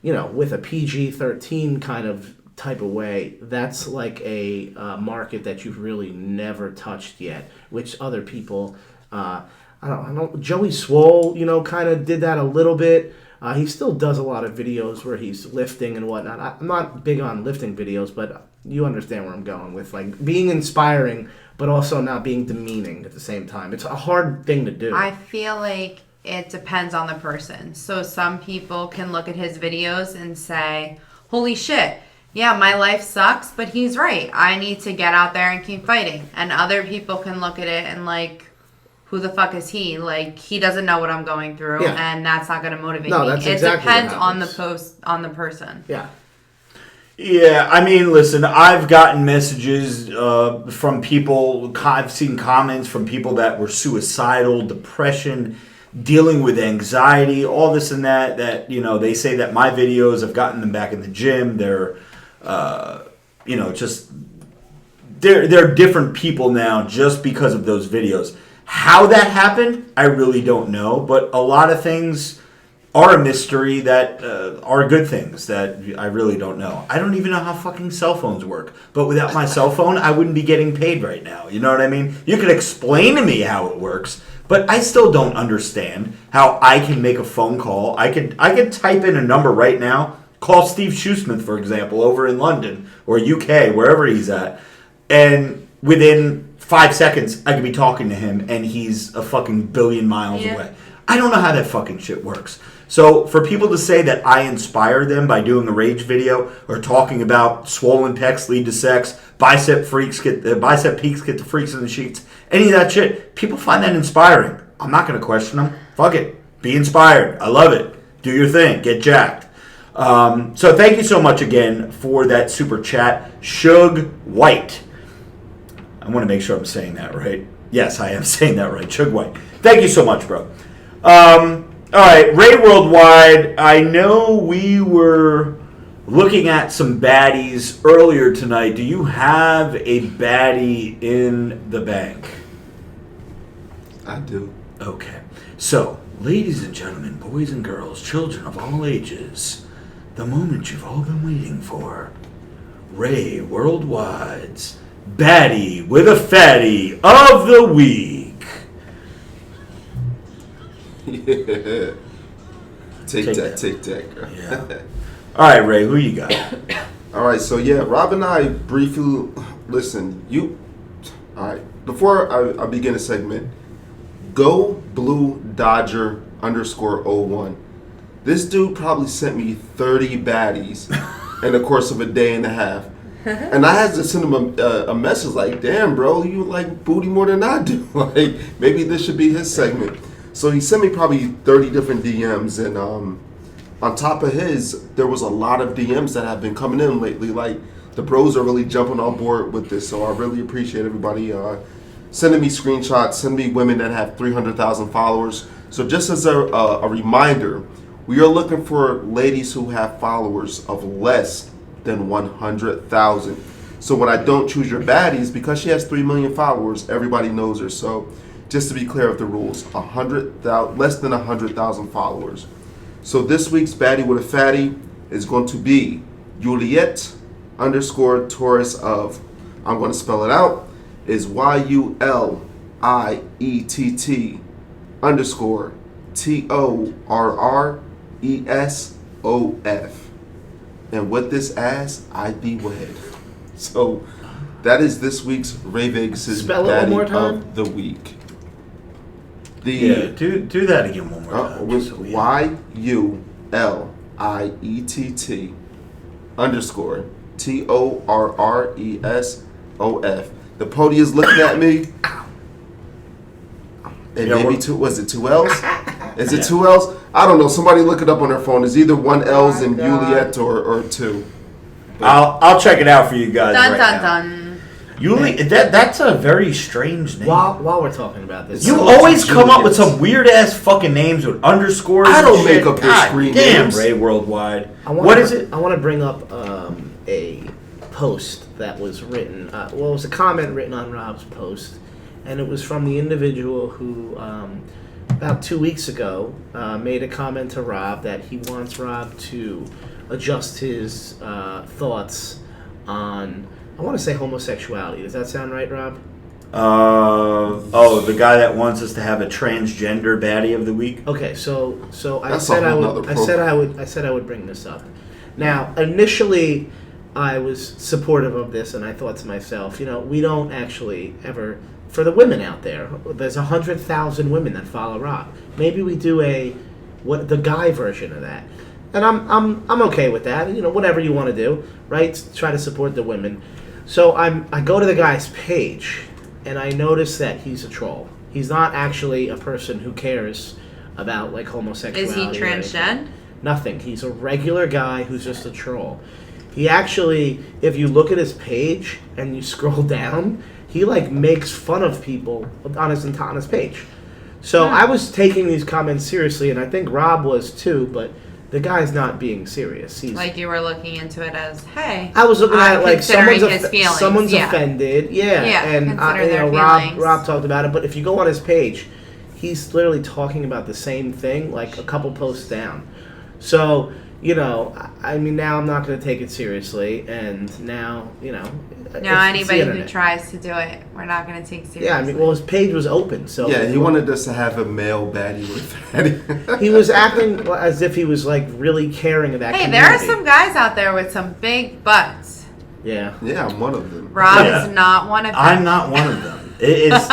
with a PG-13 kind of type of way, that's a market that you've really never touched yet, which other people, I don't Joey Swole, kind of did that a little bit. He still does a lot of videos where he's lifting and whatnot. I'm not big on lifting videos, but you understand where I'm going with being inspiring, but also not being demeaning at the same time. It's a hard thing to do. I feel like it depends on the person. So some people can look at his videos and say, holy shit, yeah, my life sucks, but he's right. I need to get out there and keep fighting. And other people can look at it and who the fuck is he? He doesn't know what I'm going through, and that's not going to motivate me. That's it exactly depends on the person. Yeah. Yeah, I mean, listen, I've gotten messages from people, I've seen comments from people that were suicidal, depression, dealing with anxiety, all this and that, they say that my videos have gotten them back in the gym. They're, they're different people now just because of those videos. How that happened, I really don't know, but a lot of things are a mystery that are good things that I really don't know. I don't even know how fucking cell phones work. But without my cell phone, I wouldn't be getting paid right now. You know what I mean? You could explain to me how it works, but I still don't understand how I can make a phone call. I could type in a number right now, call Steve Shoesmith, for example, over in London or UK, wherever he's at, and within 5 seconds, I could be talking to him, and he's a fucking billion miles away. I don't know how that fucking shit works. So for people to say that I inspire them by doing a rage video or talking about swollen pecs lead to sex, bicep peaks get the freaks in the sheets, any of that shit, people find that inspiring. I'm not going to question them. Fuck it. Be inspired. I love it. Do your thing. Get jacked. So thank you so much again for that super chat. Suge White. I want to make sure I'm saying that right. Yes, I am saying that right. Chug White. Thank you so much, bro. All right, Ray Worldwide. I know we were looking at some baddies earlier tonight. Do you have a baddie in the bank? I do. Okay. So, ladies and gentlemen, boys and girls, children of all ages, the moment you've all been waiting for. Ray Worldwide's Baddie with a Fatty of the Week. Yeah. Take that. Yeah. All right, Ray, who you got? All right, so yeah, Rob and I briefly listen. All right. Before I begin a segment, Go Blue Dodger _01. This dude probably sent me 30 baddies in the course of a day and a half. And I had to send him a message like, damn, bro, you like booty more than I do. Like, maybe this should be his segment. So he sent me probably 30 different DMs. And on top of his, there was a lot of DMs that have been coming in lately. Like, the bros are really jumping on board with this. So I really appreciate everybody sending me screenshots, sending me women that have 300,000 followers. So just as a reminder, we are looking for ladies who have followers of less than 100,000. So when I don't choose your baddies, because she has 3 million followers, everybody knows her. So just to be clear of the rules, less than 100,000 followers. So this week's baddie with a fatty is going to be Juliet _Torres of, I'm going to spell it out, is YULIETT TORRESOF. And with this ass, I be wed. So that is this week's Ray Vegas' baddie of the week. Do that again one more time. With YULIETT _TORRESOF. The pody is looking at me. And maybe was it 2 L's? Is it 2 L's? I don't know. Somebody look it up on their phone. It's either 1 L's in Juliet or 2. I'll check it out for you guys Dun right dun now. dun. That's a very strange name. While we're talking about this, You always come up with some weird ass fucking names with underscores. I don't and make shit. up your God screen damn, names. Ray Worldwide. What is it? I want to bring up a post that was written. It was a comment written on Rob's post, and it was from the individual who about 2 weeks ago made a comment to Rob that he wants Rob to adjust his thoughts on, I want to say, homosexuality. Does that sound right, Rob? The guy that wants us to have a transgender baddie of the week. Okay, so I That's said a I whole would. nother I said I would bring this up. Now, initially, I was supportive of this, and I thought to myself, we don't actually ever. For the women out there, there's 100,000 women that follow Rob. Maybe we do the guy version of that, and I'm okay with that. Whatever you want to do, right? Try to support the women. So I go to the guy's page, and I notice that he's a troll. He's not actually a person who cares about like homosexuality. Is he transgender? Nothing. He's a regular guy who's just a troll. He actually, if you look at his page and you scroll down, he like makes fun of people on his page. So I was taking these comments seriously, and I think Rob was too, but the guy's not being serious. He's Like you were looking into it as, hey. I was looking at it like considering his feelings. someone's Yeah. offended. Yeah, and consider their Rob feelings. talked about it, but if you go on his page, he's literally talking about the same thing like a couple posts down. So, I mean, now I'm not going to take it seriously, and now, Now anybody who tries to do it, we're not going to take seriously. Yeah, I mean, well, his page was open, so... Yeah, he wanted us to have a male baddie with fatty. He was acting as if he was, like, really caring of that Hey, community. there are some guys out there with some big butts. Yeah. Yeah, I'm one of them. Rob is not one of them. I'm not one of them. It's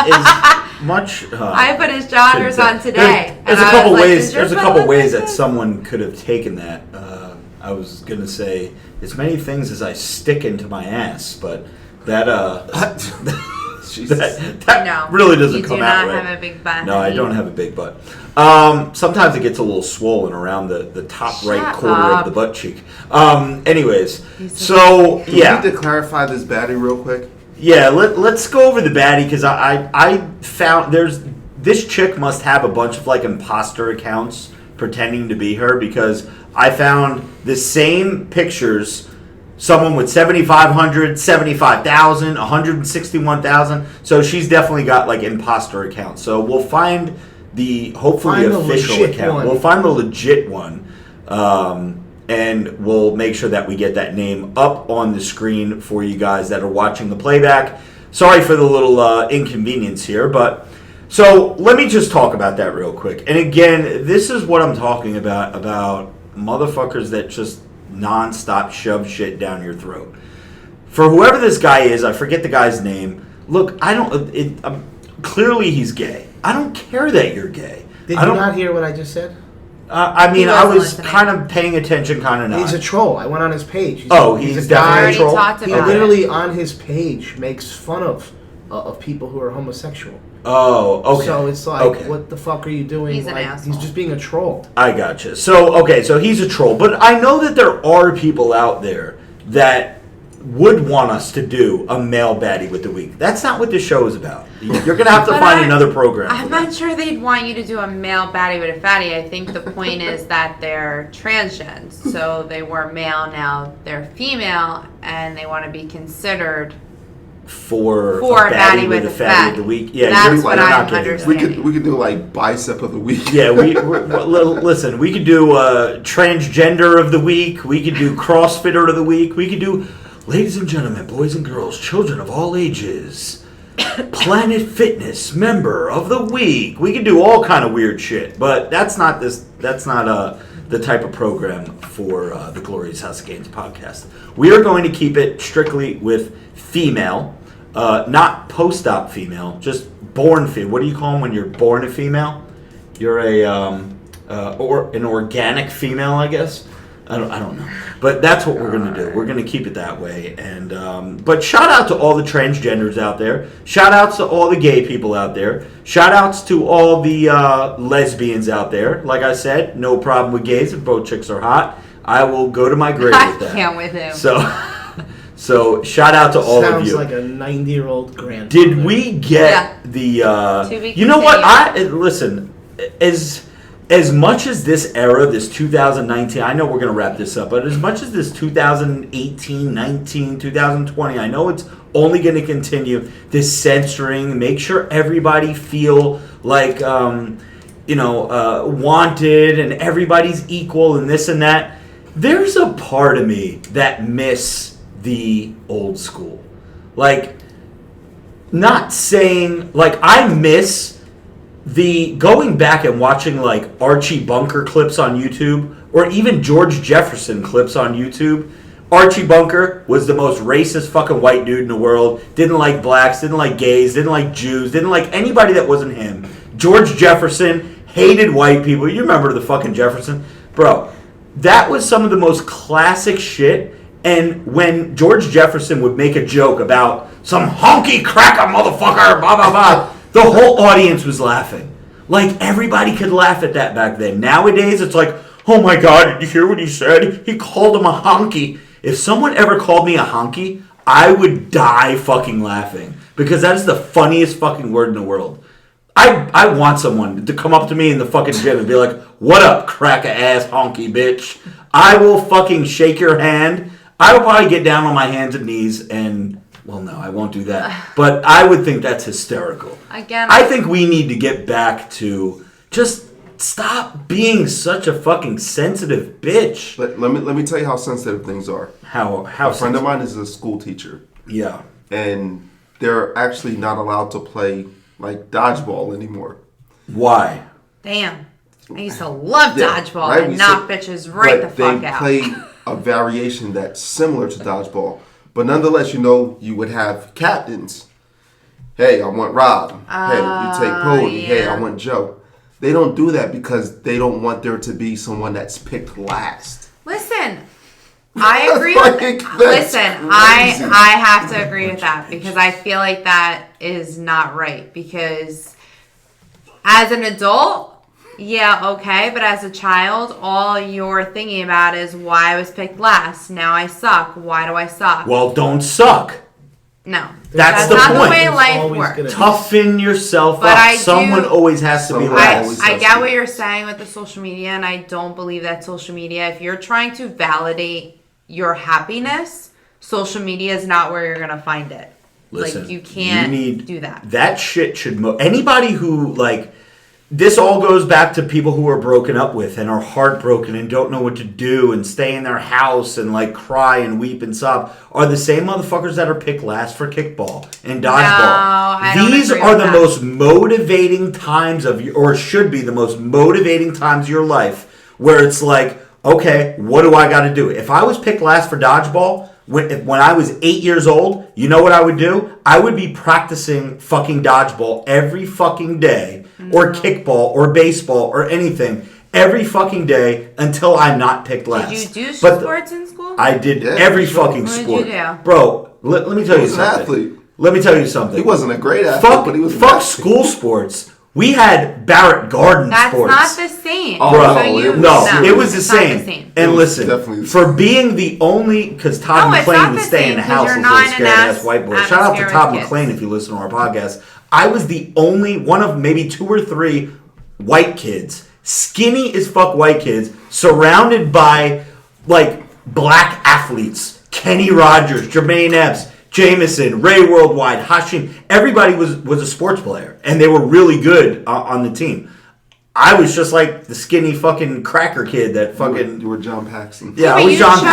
much. I put his joggers on today. There's and a I couple was like, ways. "Does your There's a butt couple look ways like that this?" someone could have taken that. I was gonna say as many things as I stick into my ass, but that that No, really doesn't you come do out not right. have a big butt. No, I honey. don't have a big butt. Sometimes it gets a little swollen around the top right Shut corner up. of the butt cheek. Anyways, He's so Do we yeah. need to clarify this baddie real quick? Yeah, let's go over the baddie because I found this chick must have a bunch of like imposter accounts pretending to be her because I found the same pictures. Someone with 7,500, 75,000, 161,000. So she's definitely got like imposter accounts. So we'll find the hopefully official account. We'll find the legit one. And we'll make sure that we get that name up on the screen for you guys that are watching the playback. Sorry for the little inconvenience here, but so let me just talk about that real quick. And again, this is what I'm talking about motherfuckers that just nonstop shove shit down your throat. For whoever this guy is, I forget the guy's name. Look, clearly he's gay. I don't care that you're gay. Did you not hear what I just said? I mean, I was kind of paying attention, kind of not. He's a troll. I went on his page. He's definitely a troll. He literally on his page makes fun of people who are homosexual. Oh, okay. So it's like, what the fuck are you doing? He's an asshole. He's just being a troll. I gotcha. So he's a troll. But I know that there are people out there that would want us to do a male baddie with the week. That's not what this show is about. You're going to have to find another program. I'm not sure they'd want you to do a male baddie with a fatty. I think the point is that they're transgens. So they were male, now they're female, and they want to be considered for a baddie with a fatty of the week. Yeah, that's what I'm understanding. We could do like bicep of the week. Yeah, listen. We could do transgender of the week. We could do CrossFitter of the week. We could do, ladies and gentlemen, boys and girls, children of all ages, Planet Fitness member of the week. We could do all kind of weird shit, but that's not the type of program for the Glorious House of Games podcast. We are going to keep it strictly with female, not post-op female, just born female. What do you call them when you're born a female? You're an organic female, I guess. I don't know, but that's what we're gonna do. We're gonna keep it that way. And but shout out to all the transgenders out there. Shout outs to all the gay people out there. Shout outs to all the lesbians out there. Like I said, no problem with gays if both chicks are hot. I will go to my grave with that. I can't with him. So shout out to all of you. Sounds like a 90-year-old grandfather. Did we get the? You know what? Listen, as much as this era, this 2019, I know we're going to wrap this up, but as much as this 2018, 19, 2020, I know it's only going to continue, this censoring, make sure everybody feel like, wanted and everybody's equal and this and that. There's a part of me that miss the old school. Like, not saying, like, I miss the going back and watching like Archie Bunker clips on YouTube or even George Jefferson clips on YouTube. Archie Bunker was the most racist fucking white dude in the world. Didn't like blacks, didn't like gays, didn't like Jews, didn't like anybody that wasn't him. George Jefferson hated white people. You remember the fucking Jefferson? Bro, that was some of the most classic shit. And when George Jefferson would make a joke about some honky cracker motherfucker, blah, blah, blah, the whole audience was laughing. Like, everybody could laugh at that back then. Nowadays, it's like, oh my God, did you hear what he said? He called him a honky. If someone ever called me a honky, I would die fucking laughing. Because that is the funniest fucking word in the world. I want someone to come up to me in the fucking gym and be like, what up, crack-a-ass honky bitch? I will fucking shake your hand. I will probably get down on my hands and knees and... Well, no, I won't do that. But I would think that's hysterical. Again, I think we need to get back to just stop being such a fucking sensitive bitch. Let me tell you how sensitive things are. How a friend of mine is a school teacher. Yeah. And they're actually not allowed to play like dodgeball anymore. Why? Damn. I used to love dodgeball and knock bitches right the fuck out. They play a variation that's similar to dodgeball. But nonetheless, you would have captains. Hey, I want Rob. Hey, you take Cody. Yeah. Hey, I want Joe. They don't do that because they don't want there to be someone that's picked last. Listen, I agree with that. Listen, I have to agree with that because I feel like that is not right. Because as an adult... Yeah, okay, but as a child, all you're thinking about is why I was picked last. Now I suck. Why do I suck? Well, don't suck. No. That's the not point. the way It's life always works. gonna be- Toughen yourself But up. Someone do- always has to be Someone last. always I has get to. what you're saying with the social media, and I don't believe that social media, if you're trying to validate your happiness, social media is not where you're going to find it. Listen, like, you can't need, do that. That shit should... anybody who, like... This all goes back to people who are broken up with and are heartbroken and don't know what to do and stay in their house and, like, cry and weep and sob are the same motherfuckers that are picked last for kickball and dodgeball. I don't These agree are with the that. most motivating times of your... Or should be the most motivating times of your life where it's like, okay, what do I got to do? If I was picked last for dodgeball... When I was 8 years old, you know what I would do? I would be practicing fucking dodgeball every fucking day, or kickball, or baseball, or anything every fucking day until I'm not picked last. Did you do But sports in school? I did Yeah, every for sure. fucking What did sport. you do? Bro, let me tell He you was an something. athlete. Let me tell you something. He wasn't a great athlete, but he was an Fuck athlete. school sports. We had Barrett Garden That's sports. not the same. Oh, Bro, no, it was the it's not same. And It was listen, definitely the for being the only, because Todd No, it's McClain not would the stay in same, the 'cause house you're with not little in scared an ass white boy. Shout out to atmosphere Todd with kids. McClain if you listen to our podcast. I was the only one of maybe 2 or 3 white kids, skinny as fuck white kids, surrounded by like black athletes. Kenny Rogers, Jermaine Epps, Jameson, Ray Worldwide, Hashim. Everybody was a sports player, and they were really good on the team. I was just like the skinny fucking cracker kid that fucking... You were John Paxson. Yeah, But I was you John chose.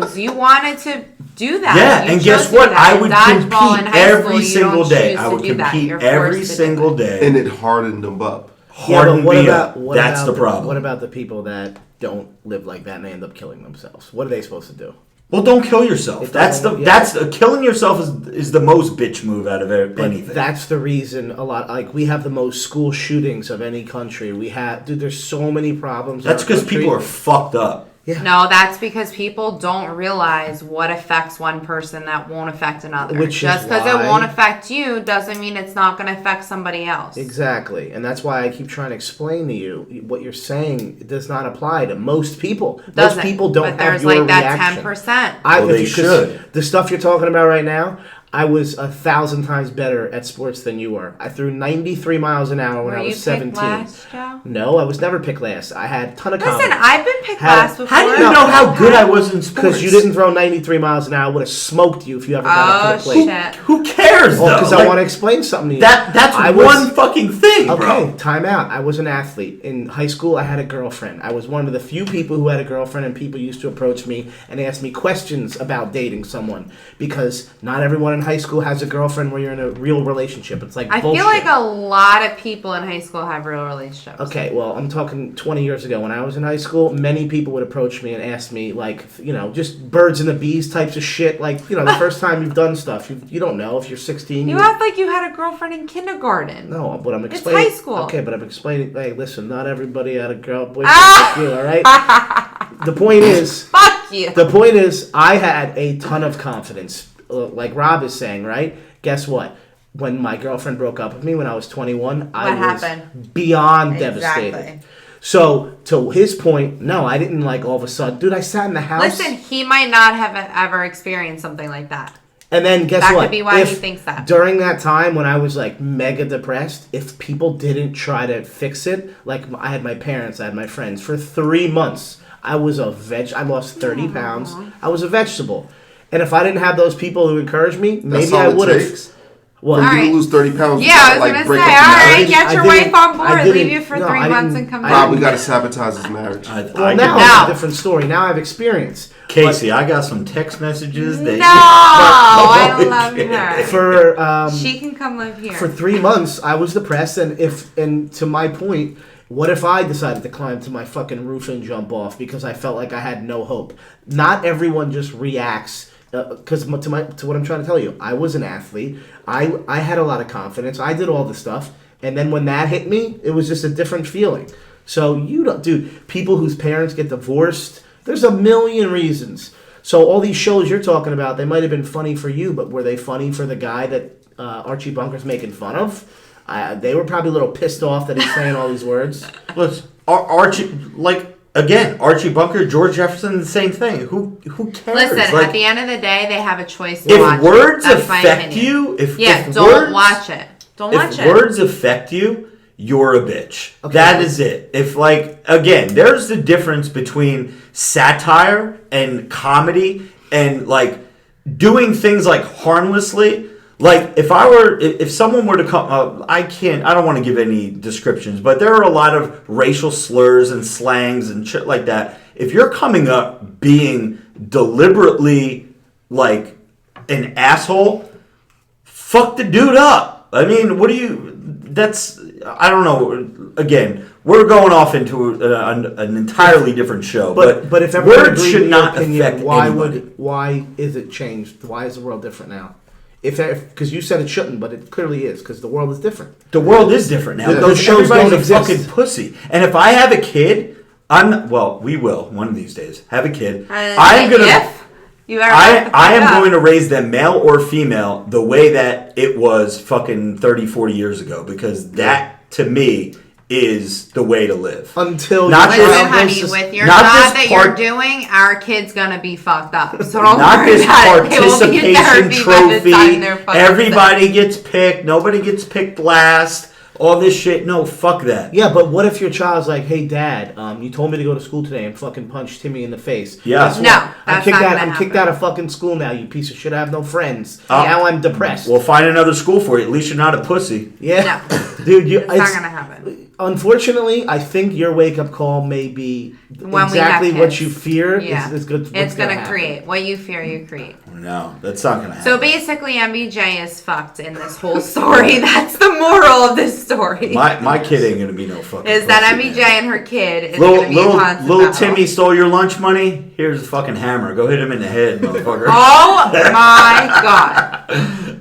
Paxson. You wanted to do that. Yeah, You and chose guess to do what? that. I In would dodgeball in compete high every school, you single don't day. choose I to would do that. compete You're every forced to do single it. day. And it hardened him up. Harden what me about up. what That's about the problem. What about the people that don't live like that and they end up killing themselves? What are they supposed to do? Well, don't kill yourself. It That's doesn't- yeah. that's killing yourself is the most bitch move out of anything. That's the reason a lot. Like we have the most school shootings of any country. We have, dude. There's so many problems. That's because people are fucked up. Yeah. No, that's because people don't realize what affects one person that won't affect another. Which is Just because it why- won't affect you doesn't mean it's not going to affect somebody else. Exactly, and that's why I keep trying to explain to you what you're saying does not apply to most people. Doesn't. Most people don't But there's have your like that reaction. 10%. Well, they 'cause should. The stuff you're talking about right now, I was 1,000 times better at sports than you were. I threw 93 miles an hour when Were I you was picked 17. last, Joe? No, I was never picked last. I had a ton of Listen, confidence. I've been picked How- last before. How do you know how good I was in sports? Because you didn't throw 93 miles an hour, I would have smoked you if you ever got up Oh, to the plate. shit. Who cares though? Because I Like, want to explain something to you. that's I was- one fucking thing, Okay, bro. time out. I was an athlete. In high school, I had a girlfriend. I was one of the few people who had a girlfriend, and people used to approach me and ask me questions about dating someone. Because not everyone in high school has a girlfriend where you're in a real relationship. It's like I bullshit. feel like a lot of people in high school have real relationships. Okay, well, I'm talking 20 years ago. When I was in high school, many people would approach me and ask me, like, you know, just birds and the bees types of shit. Like, you know, the first time you've done stuff, you don't know. If you're 16, You act like you had a girlfriend in kindergarten. No, but I'm It's explaining. high school. Okay, but I'm explaining. Hey, listen, not everybody had a girl boyfriend Ah! like you, all right? The point is, Fuck you. I had a ton of confidence. Like Rob is saying, right? Guess what? When my girlfriend broke up with me when I was 21, I was happened? beyond Exactly. devastated. So, to his point, no, I didn't like all of a sudden. Dude, I sat in the house. Listen, he might not have ever experienced something like that. And then guess That what? could be why he If thinks that. During that time when I was like mega depressed, if people didn't try to fix it, like I had my parents, I had my friends, for 3 months, I was a I lost 30 pounds. I was a vegetable. And if I didn't have those people who encouraged me, That's maybe all I it would have. takes. Well, For you Alright. to lose 30 pounds, Yeah, you I gotta, was gonna break say, up the all right, marriage. get your wife on board, leave you for 3 months and come back. Rob, we gotta sabotage his marriage. well, now No. it's a different story. Now I have experience. Casey, I got some text messages that No, I Holy love shit. her. For She can come live here. for 3 months, I was depressed, and to my point, what if I decided to climb to my fucking roof and jump off because I felt like I had no hope? Not everyone just reacts. Because to what I'm trying to tell you, I was an athlete. I had a lot of confidence. I did all the stuff, and then when that hit me, it was just a different feeling. So you don't, dude. People whose parents get divorced, there's a million reasons. So all these shows you're talking about, they might have been funny for you, but were they funny for the guy that Archie Bunker's making fun of? They were probably a little pissed off that he's saying all these words. Listen, Archie, like again, Archie Bunker, George Jefferson, the same thing. Who cares? Listen, Like, at the end of the day, they have a choice to watch if words it. That's my affect opinion. you, if don't words, watch it. Don't watch if it. words affect you, you're a bitch. Okay. That is it. If again, there's the difference between satire and comedy and doing things harmlessly. Like if someone were to come, I don't want to give any descriptions, but there are a lot of racial slurs and slangs and shit like that. If you're coming up being deliberately an asshole, fuck the dude up. I mean, I don't know. Again, we're going off into an entirely different show. But if everyone words agreed should with your not affect opinion, anybody. why is it changed? Why is the world different now? Because you said it shouldn't, but it clearly is, because the world is different. The world is different now. Yeah. Those shows Everybody's don't exist. fucking pussy. And if I have a kid, we will one of these days have a kid. I'm gonna. If you ever I am going to raise them male or female the way that it was fucking 30, 40 years ago, because that to me is the way to live. Until Not your just- Listen, child honey, goes to- with your not job this that part- you're doing, our kid's gonna be fucked up. So don't Not worry this about it. They will be in participation therapy by the time trophy. they're fucking Everybody gets picked. Nobody gets picked last. All this shit. No, fuck that. Yeah, but what if your child's like, "Hey, Dad, you told me to go to school today and fucking punch Timmy in the face." Yeah. Guess what? No, I'm that's kicked not out. gonna I'm kicked happen. out of fucking school now. You piece of shit. I have no friends. Now I'm depressed. We'll find another school for you. At least you're not a pussy. Yeah, No. dude, It's not gonna happen. Unfortunately, I think your wake up call may be When exactly we have what kids. you fear. Yeah. Is good. It's gonna create what you fear. You create. No, that's not gonna happen. So basically, MBJ is fucked in this whole story. That's the moral of this story. my kid ain't gonna be no fucking. Is that pussy, MBJ man. and her kid is gonna be a constant Little battle. Timmy stole your lunch money. Here's a fucking hammer. Go hit him in the head, motherfucker. Oh my god.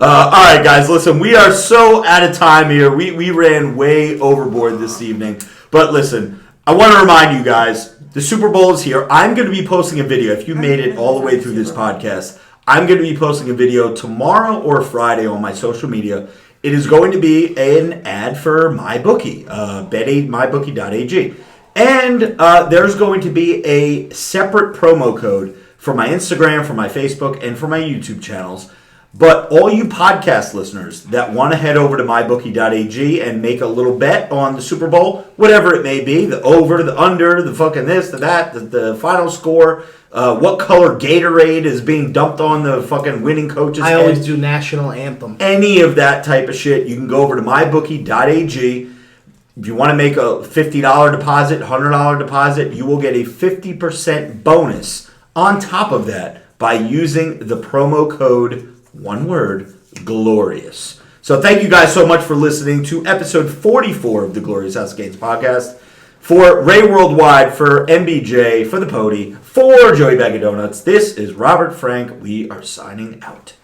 All right, guys, listen, we are so out of time here. We ran way overboard this evening. But listen, I want to remind you guys, the Super Bowl is here. I'm going to be posting a video. If you made it all the way through this podcast, I'm going to be posting a video tomorrow or Friday on my social media. It is going to be an ad for MyBookie, mybookie.ag. And there's going to be a separate promo code for my Instagram, for my Facebook, and for my YouTube channels. But all you podcast listeners that want to head over to mybookie.ag and make a little bet on the Super Bowl, whatever it may be, the over, the under, the fucking this, the that, the final score, what color Gatorade is being dumped on the fucking winning coach's I head. always do national anthem. Any of that type of shit, you can go over to mybookie.ag. If you want to make a $50 deposit, $100 deposit, you will get a 50% bonus on top of that by using the promo code, one word, glorious. So thank you guys so much for listening to episode 44 of the Glorious House of Gains podcast. For Ray Worldwide, for MBJ, for the Pody, for Joey Bag of Donuts, this is Robert Frank. We are signing out.